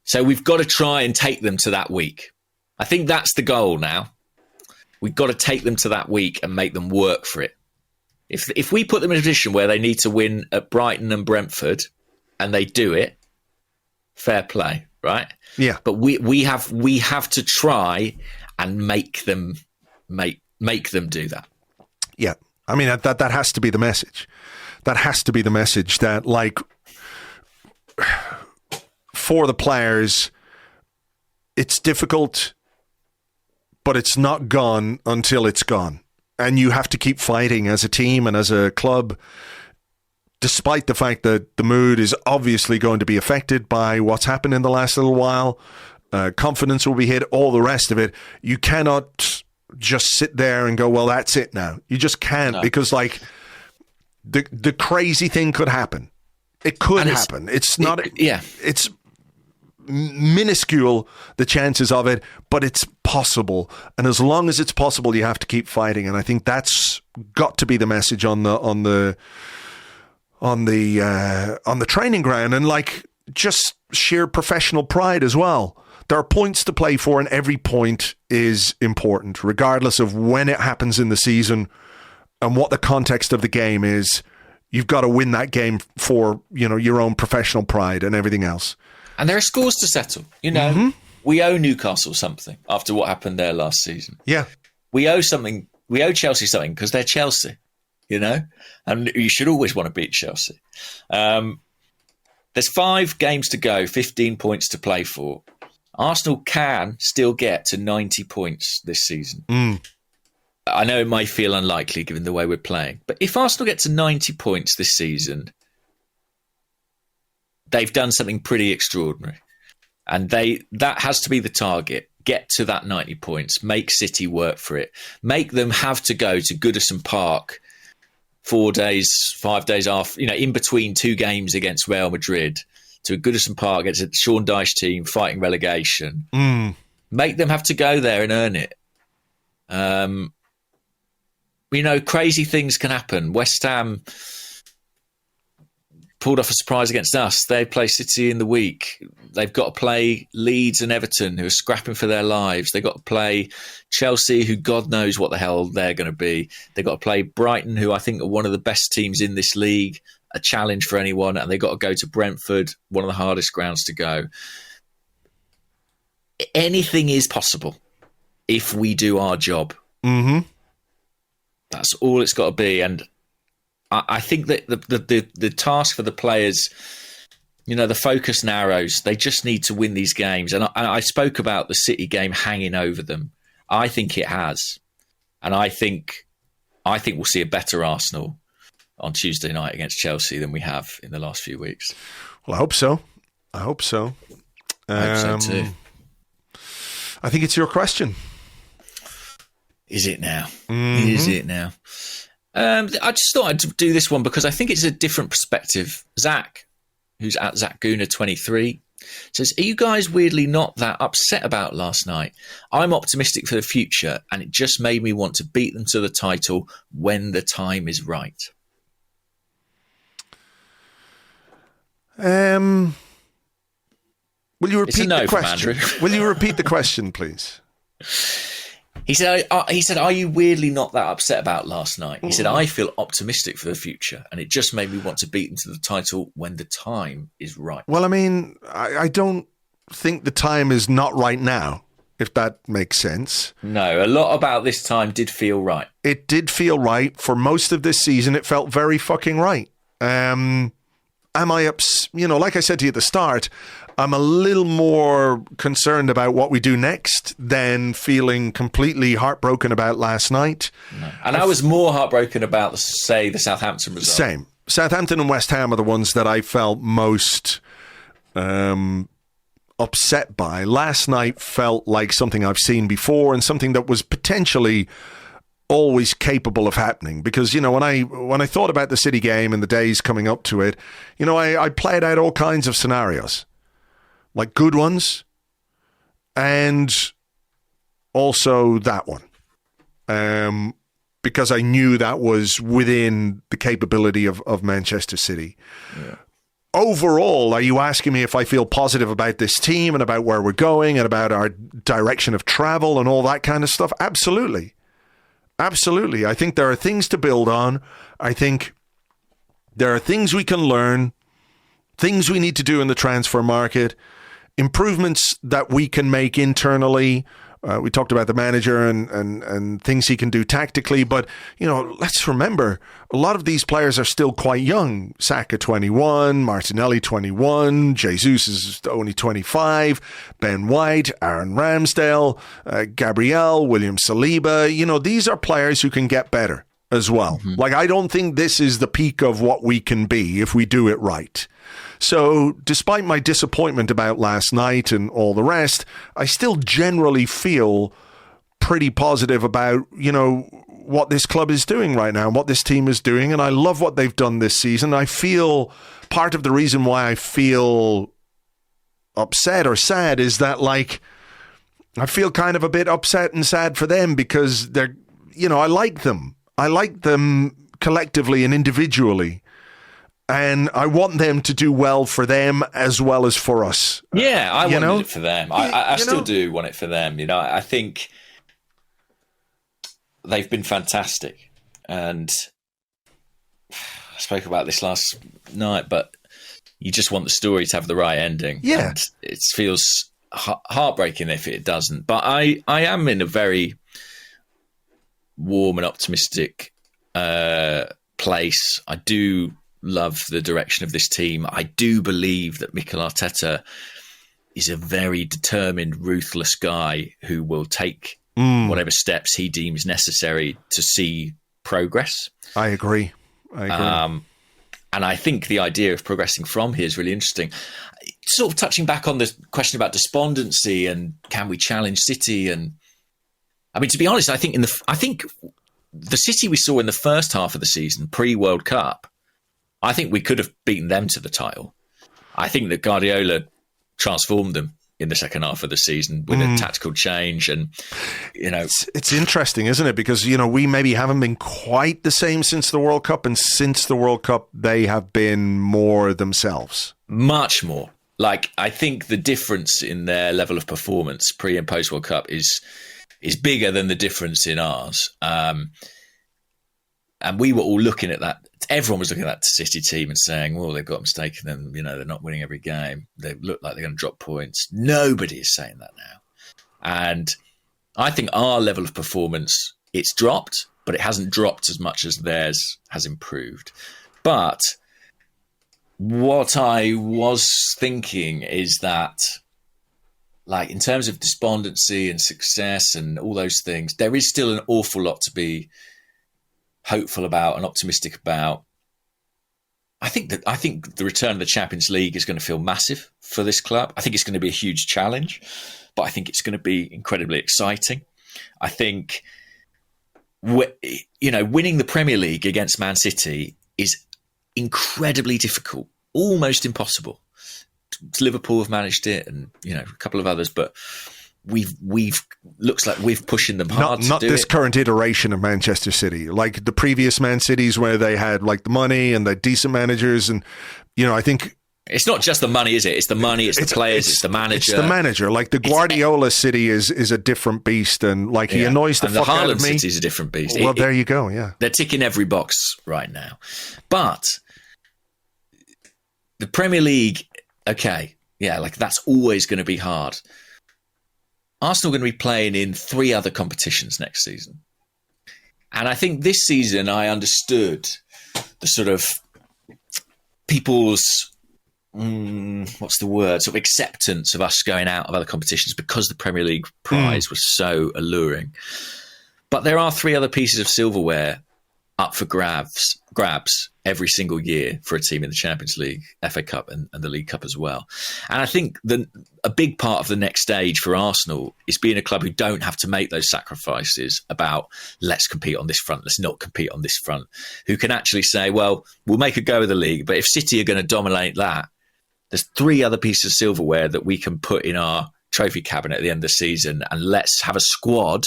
[SPEAKER 2] So we've got to try and take them to that week. I think that's the goal now. We've got to take them to that week and make them work for it. If we put them in a position where they need to win at Brighton and Brentford and they do it, fair play, right?
[SPEAKER 1] Yeah.
[SPEAKER 2] But we have to try and make them do that.
[SPEAKER 1] Yeah. I mean, that has to be the message. That has to be the message that, like, for the players, it's difficult, but it's not gone until it's gone. And you have to keep fighting as a team and as a club, despite the fact that the mood is obviously going to be affected by what's happened in the last little while. Confidence will be hit, all the rest of it. You cannot just sit there and go, well, that's it now. You just can't, because, like, the crazy thing could happen. It could happen. It's not... It's minuscule, the chances of it, but it's possible. And as long as it's possible, you have to keep fighting. And I think that's got to be the message on the training ground, and, like, just sheer professional pride as well. There are points to play for, and every point is important, regardless of when it happens in the season and what the context of the game is. You've got to win that game for, your own professional pride and everything else.
[SPEAKER 2] And there are scores to settle. We owe Newcastle something after what happened there last season.
[SPEAKER 1] Yeah.
[SPEAKER 2] We owe something. We owe Chelsea something because they're Chelsea, and you should always want to beat Chelsea. There's 5 games to go, 15 points to play for. Arsenal can still get to 90 points this season. I know it might feel unlikely given the way we're playing, but if Arsenal get to 90 points this season, they've done something pretty extraordinary. And that has to be the target. Get to that 90 points. Make City work for it. Make them have to go to Goodison Park 4 days, 5 days after, in between 2 games against Real Madrid, to Goodison Park against a Sean Dyche team fighting relegation. Make them have to go there and earn it. Crazy things can happen. West Ham pulled off a surprise against us. They play City in the week. They've got to play Leeds and Everton, who are scrapping for their lives. They've got to play Chelsea, who God knows what the hell they're going to be. They've got to play Brighton, who I think are one of the best teams in this league, a challenge for anyone. And they've got to go to Brentford, one of the hardest grounds to go. Anything is possible if we do our job. That's all it's got to be. And I think that the task for the players, the focus narrows. They just need to win these games. And I spoke about the City game hanging over them. I think it has. And I think we'll see a better Arsenal on Tuesday night against Chelsea than we have in the last few weeks.
[SPEAKER 1] Well, I hope so. I hope so too. I think it's your question.
[SPEAKER 2] Is it now? Is it now? I just thought I'd do this one because I think it's a different perspective. Zach, who's at ZachGooner23, says, are you guys weirdly not that upset about last night? I'm optimistic for the future, and it just made me want to beat them to the title when the time is right.
[SPEAKER 1] Will you repeat
[SPEAKER 2] the
[SPEAKER 1] question? Will you repeat the question, please?
[SPEAKER 2] He said, "Are you weirdly not that upset about last night?" He said, "I feel optimistic for the future, and it just made me want to beat into the title when the time is right."
[SPEAKER 1] Well, I mean, I don't think the time is not right now, if that makes sense.
[SPEAKER 2] No, a lot about this time did feel right.
[SPEAKER 1] It did feel right. For most of this season, it felt very fucking right. Am I like I said to you at the start, I'm a little more concerned about what we do next than feeling completely heartbroken about last night.
[SPEAKER 2] No. And I was more heartbroken about, say, the Southampton result.
[SPEAKER 1] Same. Southampton and West Ham are the ones that I felt most upset by. Last night felt like something I've seen before and something that was potentially always capable of happening, because when I thought about the City game and the days coming up to it, I played out all kinds of scenarios, like good ones and also that one, because I knew that was within the capability of Manchester City. Yeah. Overall, are you asking me if I feel positive about this team and about where we're going and about our direction of travel and all that kind of stuff? Absolutely. Absolutely. I think there are things to build on. I think there are things we can learn, things we need to do in the transfer market, improvements that we can make internally. We talked about the manager and things he can do tactically, but let's remember a lot of these players are still quite young. Saka 21, Martinelli 21, Jesus is only 25, Ben White, Aaron Ramsdale, Gabriel, William Saliba. These are players who can get better as well. Mm-hmm. Like, I don't think this is the peak of what we can be if we do it right. So despite my disappointment about last night and all the rest, I still generally feel pretty positive about, what this club is doing right now and what this team is doing. And I love what they've done this season. I feel part of the reason why I feel upset or sad is that, I feel kind of a bit upset and sad for them because they're, I like them. I like them collectively and individually. And I want them to do well for them as well as for us.
[SPEAKER 2] Yeah, I wanted it for them. I still do want it for them. I think they've been fantastic. And I spoke about this last night, but you just want the story to have the right ending.
[SPEAKER 1] Yeah.
[SPEAKER 2] And it feels heartbreaking if it doesn't. But I am in a very warm and optimistic place. I do love the direction of this team. I do believe that Mikel Arteta is a very determined, ruthless guy who will take whatever steps he deems necessary to see progress.
[SPEAKER 1] I agree.
[SPEAKER 2] And I think the idea of progressing from here is really interesting. Sort of touching back on the question about despondency and can we challenge City? And I mean, to be honest, I think the City we saw in the first half of the season, pre-World Cup, I think we could have beaten them to the title. I think that Guardiola transformed them in the second half of the season with a tactical change. And,
[SPEAKER 1] It's interesting, isn't it? Because, we maybe haven't been quite the same since the World Cup. And since the World Cup, they have been more themselves.
[SPEAKER 2] Much more. I think the difference in their level of performance pre and post World Cup is bigger than the difference in ours. And we were all looking at that. Everyone was looking at that City team and saying, well, they've got a mistake in them. They're not winning every game. They look like they're going to drop points. Nobody is saying that now. And I think our level of performance, it's dropped, but it hasn't dropped as much as theirs has improved. But what I was thinking is that, in terms of despondency and success and all those things, there is still an awful lot to be hopeful about and optimistic about. I think the return of the Champions League is going to feel massive for this club. I think it's going to be a huge challenge, but I think it's going to be incredibly exciting. I think, winning the Premier League against Man City is incredibly difficult, almost impossible. Liverpool have managed it, and a couple of others, but we've looks like we're pushing them hard.
[SPEAKER 1] Not this current iteration of Manchester City, like the previous Man Cities where they had the money and the decent managers, and I think
[SPEAKER 2] It's not just the money, is it? It's the money, it's the players, it's the manager.
[SPEAKER 1] It's the manager. Like the Guardiola City is a different beast, and like he annoys the fuck out of me.
[SPEAKER 2] The Haaland City is a different beast.
[SPEAKER 1] Well, there you go, yeah.
[SPEAKER 2] They're ticking every box right now. But the Premier League, okay, yeah, like that's always going to be hard. Arsenal are going to be playing in 3 other competitions next season. And I think this season I understood the sort of people's, what's the word, sort of acceptance of us going out of other competitions because the Premier League prize was so alluring. But there are 3 other pieces of silverware up for grabs every single year for a team in the Champions League, FA Cup and the League Cup as well. And I think a big part of the next stage for Arsenal is being a club who don't have to make those sacrifices about let's compete on this front, let's not compete on this front, who can actually say, well, we'll make a go of the league, but if City are going to dominate that, there's 3 other pieces of silverware that we can put in our trophy cabinet at the end of the season, and let's have a squad,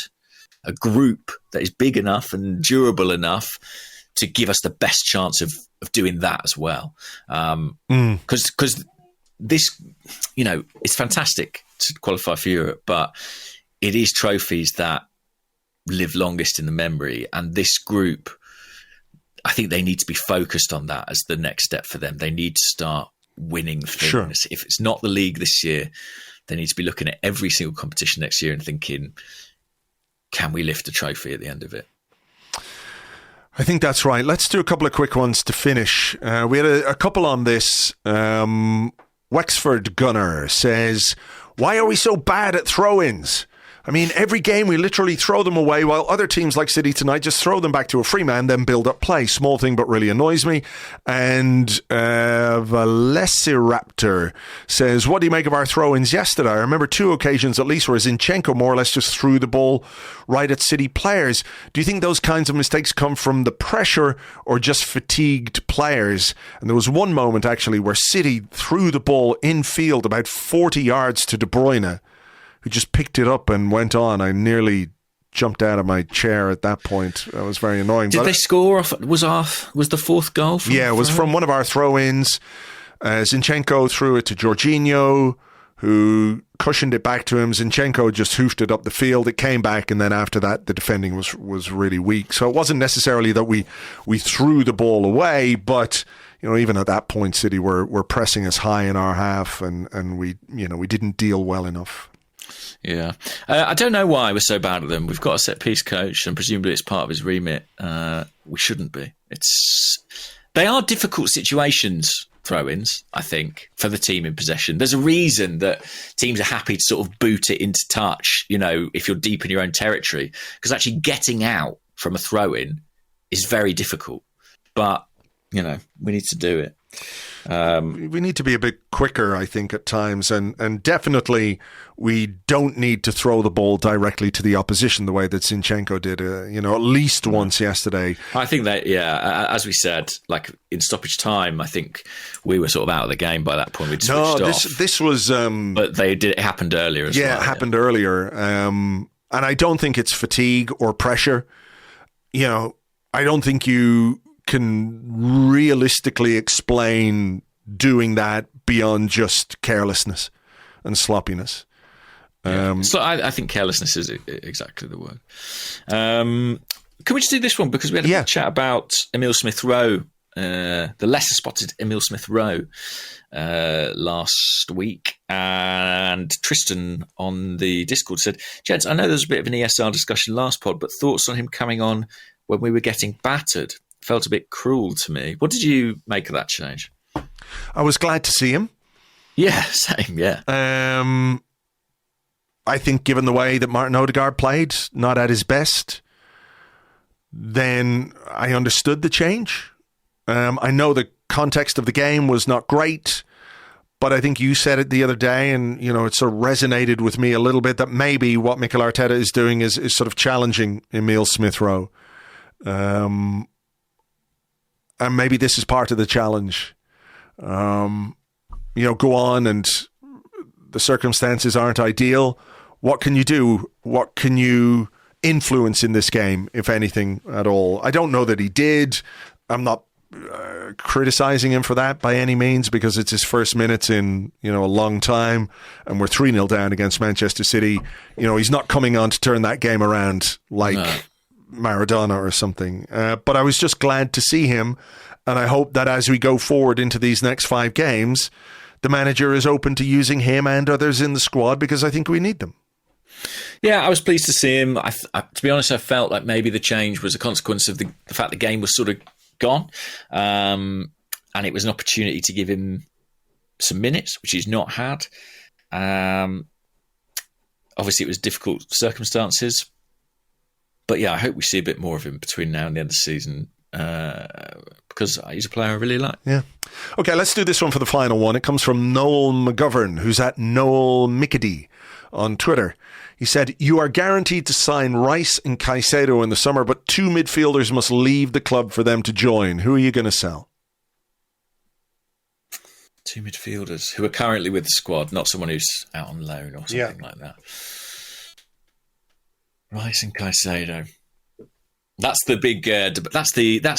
[SPEAKER 2] a group that is big enough and durable enough to give us the best chance of doing that as well. Because this, it's fantastic to qualify for Europe, but it is trophies that live longest in the memory. And this group, I think they need to be focused on that as the next step for them. They need to start winning things. Sure. If it's not the league this year, they need to be looking at every single competition next year and thinking, can we lift a trophy at the end of it?
[SPEAKER 1] I think that's right. Let's do a couple of quick ones to finish. We had a couple on this. Wexford Gunner says, why are we so bad at throw-ins? I mean, every game we literally throw them away, while other teams like City tonight just throw them back to a free man, then build up play. Small thing, but really annoys me. And Velociraptor says, what do you make of our throw-ins yesterday? I remember 2 occasions at least where Zinchenko more or less just threw the ball right at City players. Do you think those kinds of mistakes come from the pressure or just fatigued players? And there was one moment actually where City threw the ball in field about 40 yards to De Bruyne, who just picked it up and went on. I nearly jumped out of my chair at that point. That was very annoying.
[SPEAKER 2] Did they score off? Was the 4th goal?
[SPEAKER 1] Yeah, it was from one of our throw-ins. Zinchenko threw it to Jorginho, who cushioned it back to him. Zinchenko just hoofed it up the field. It came back, and then after that, the defending was really weak. So it wasn't necessarily that we threw the ball away, but even at that point, City were pressing us high in our half, and we didn't deal well enough.
[SPEAKER 2] Yeah. I don't know why we're so bad at them. We've got a set-piece coach, and presumably it's part of his remit. We shouldn't be. They are difficult situations, throw-ins, I think, for the team in possession. There's a reason that teams are happy to sort of boot it into touch, if you're deep in your own territory, because actually getting out from a throw-in is very difficult. But, we need to do it.
[SPEAKER 1] We need to be a bit quicker, I think, at times, and definitely we don't need to throw the ball directly to the opposition the way that Zinchenko did, at least once yesterday. I think that,
[SPEAKER 2] as we said, like in stoppage time, I think we were sort of out of the game by that point. We'd switched off. This was, but it happened earlier as well. Yeah, it happened earlier, and I don't think it's fatigue or pressure. I don't think you can realistically explain doing that beyond just carelessness and sloppiness. So I think carelessness is exactly the word. Can we just do this one? Because we had a chat about Emile Smith-Rowe, the lesser spotted Emile Smith-Rowe last week. And Tristan on the Discord said, gents, I know there was a bit of an ESR discussion last pod, but thoughts on him coming on when we were getting battered felt a bit cruel to me. What did you make of that change? I was glad to see him. Yeah, same, yeah. I think given the way that Martin Odegaard played, not at his best, then I understood the change. I know the context of the game was not great, but I think you said it the other day, and it sort of resonated with me a little bit that maybe what Mikel Arteta is doing is sort of challenging Emile Smith-Rowe. And maybe this is part of the challenge. Go on, and the circumstances aren't ideal. What can you do? What can you influence in this game, if anything at all? I don't know that he did. I'm not
[SPEAKER 1] criticising him for that by any means, because it's his first minutes in, a long time, and we're 3-0 down against Manchester City. He's not coming on to turn that game around like Maradona or something. But I was just glad to see him, and I hope that as we go forward into these next 5 games, the manager is open to using him and others in the squad, because I think we need them.
[SPEAKER 2] Yeah, I was pleased to see him. To be honest, I felt like maybe the change was a consequence of the fact the game was sort of gone. And it was an opportunity to give him some minutes, which he's not had. Obviously, it was difficult circumstances. But yeah, I hope we see a bit more of him between now and the end of the season, because he's a player I really like.
[SPEAKER 1] Yeah. Okay, let's do this one for the final one. It comes from Noel McGovern, who's at Noel Mickedy on Twitter. He said, "You are guaranteed to sign Rice and Caicedo in the summer, but 2 midfielders must leave the club for them to join. Who are you going to sell?"
[SPEAKER 2] 2 midfielders who are currently with the squad, not someone who's out on loan or something like that. Rice and Caicedo. That's the big. That's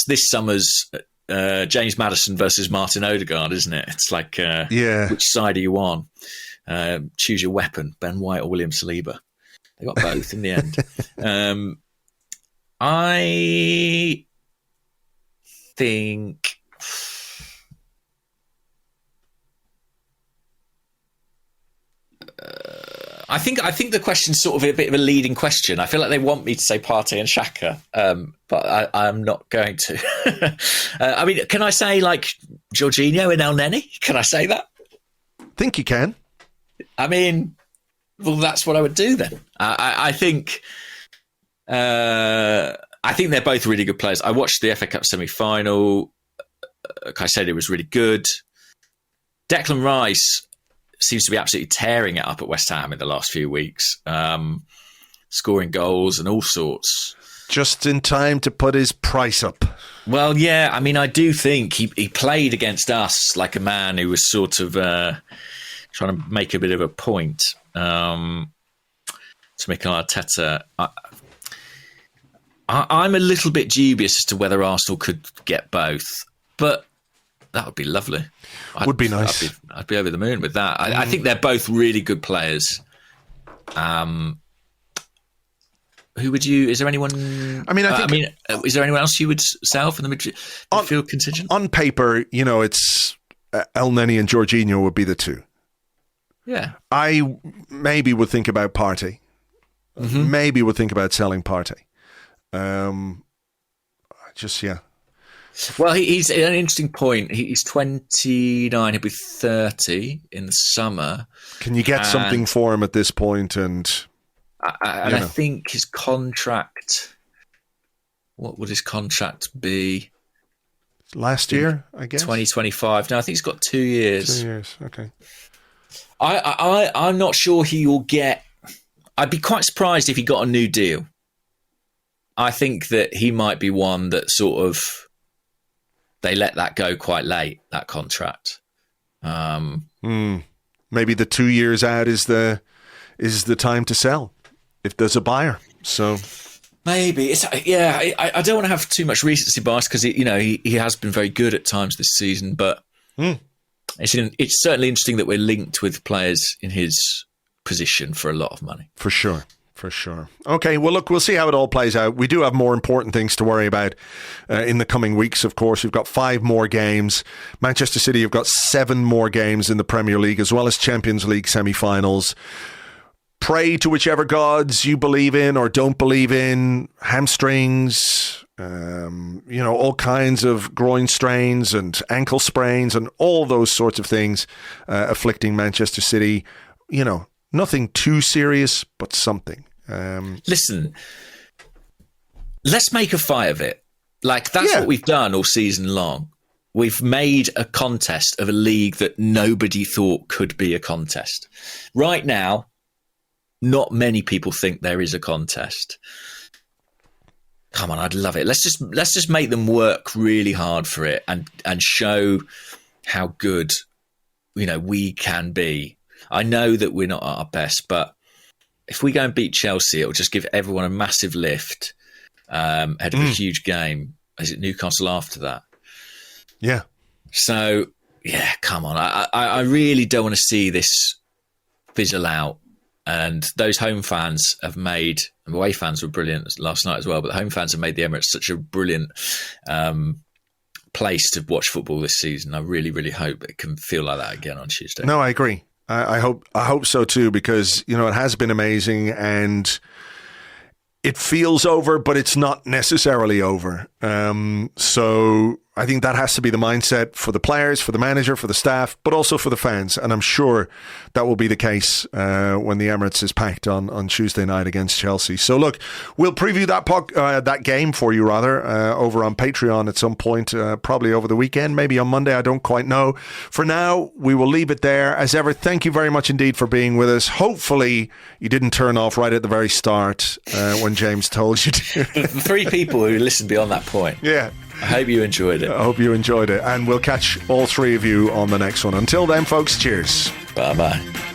[SPEAKER 2] this summer's James Maddison versus Martin Odegaard, isn't it? It's like, which side are you on? Choose your weapon, Ben White or William Saliba. They got both in the end. I think. I think the question's sort of a bit of a leading question. I feel like they want me to say Partey and Xhaka, but I'm not going to. I mean, can I say like Jorginho and El Neni? Can I say that?
[SPEAKER 1] Think you can.
[SPEAKER 2] I mean, well, that's what I would do then. I think they're both really good players. I watched the FA Cup semi-final. Caicedo was really good. Declan Rice seems to be absolutely tearing it up at West Ham in the last few weeks, scoring goals and all sorts. Just in time to put his price up. Well, yeah, I mean, I do think he played against us like a man who was sort of trying to make a bit of a point to Mikel Arteta. I'm a little bit dubious as to whether Arsenal could get both, but that would be lovely.
[SPEAKER 1] Would be nice.
[SPEAKER 2] I'd be over the moon with that. I think they're both really good players. Who would you? Is there anyone? I mean, is there anyone else you would sell from the midfield contingent? On paper, it's El Neni and Jorginho would be the 2. Yeah, I maybe would think about Partey. Mm-hmm. Maybe would think about selling Partey. Well, he's an interesting point. He's 29. He'll be 30 in the summer. Can you get something for him at this point? And I think his contract. What would his contract be? Last year, I guess 2025. No, I think he's got 2 years. 2 years. Okay. I'm not sure he will get. I'd be quite surprised if he got a new deal. I think that he might be one that sort of. They let that go quite late, that contract. Maybe the 2 years out is the time to sell if there's a buyer. So maybe I don't want to have too much recency bias because he has been very good at times this season, but it's certainly interesting that we're linked with players in his position for a lot of money. For sure. For sure. Okay, well, look, we'll see how it all plays out. We do have more important things to worry about in the coming weeks, of course. We've got 5 more games. Manchester City have got 7 more games in the Premier League, as well as Champions League semi-finals. Pray to whichever gods you believe in or don't believe in. Hamstrings, all kinds of groin strains and ankle sprains and all those sorts of things afflicting Manchester City. Nothing too serious, but something. Listen, let's make a fight of it. Like, that's what we've done all season long. We've made a contest of a league that nobody thought could be a contest. Right now, not many people think there is a contest. Come on, I'd love it. Let's just make them work really hard for it and show how good, we can be. I know that we're not at our best, but if we go and beat Chelsea, it'll just give everyone a massive lift ahead of a huge game. Is it Newcastle after that?
[SPEAKER 1] Yeah.
[SPEAKER 2] So, yeah, come on. I really don't want to see this fizzle out. And those home fans have made, away fans were brilliant last night as well, but the home fans have made the Emirates such a brilliant place to watch football this season. I really, really hope it can feel like that again on Tuesday.
[SPEAKER 1] No, I agree. I hope so too, because, you know, it has been amazing and it feels over, but it's not necessarily over. So I think that has to be the mindset for the players, for the manager, for the staff, but also for the fans. And I'm sure that will be the case when the Emirates is packed on Tuesday night against Chelsea. So look, we'll preview that game for you over on Patreon at some point, probably over the weekend, maybe on Monday. I don't quite know. For now, we will leave it there. As ever, thank you very much indeed for being with us. Hopefully, you didn't turn off right at the very start when James told you to.
[SPEAKER 2] The 3 people who listened beyond that point.
[SPEAKER 1] Yeah.
[SPEAKER 2] I hope you enjoyed it.
[SPEAKER 1] I hope you enjoyed it. And we'll catch all 3 of you on the next one. Until then, folks, cheers.
[SPEAKER 2] Bye-bye.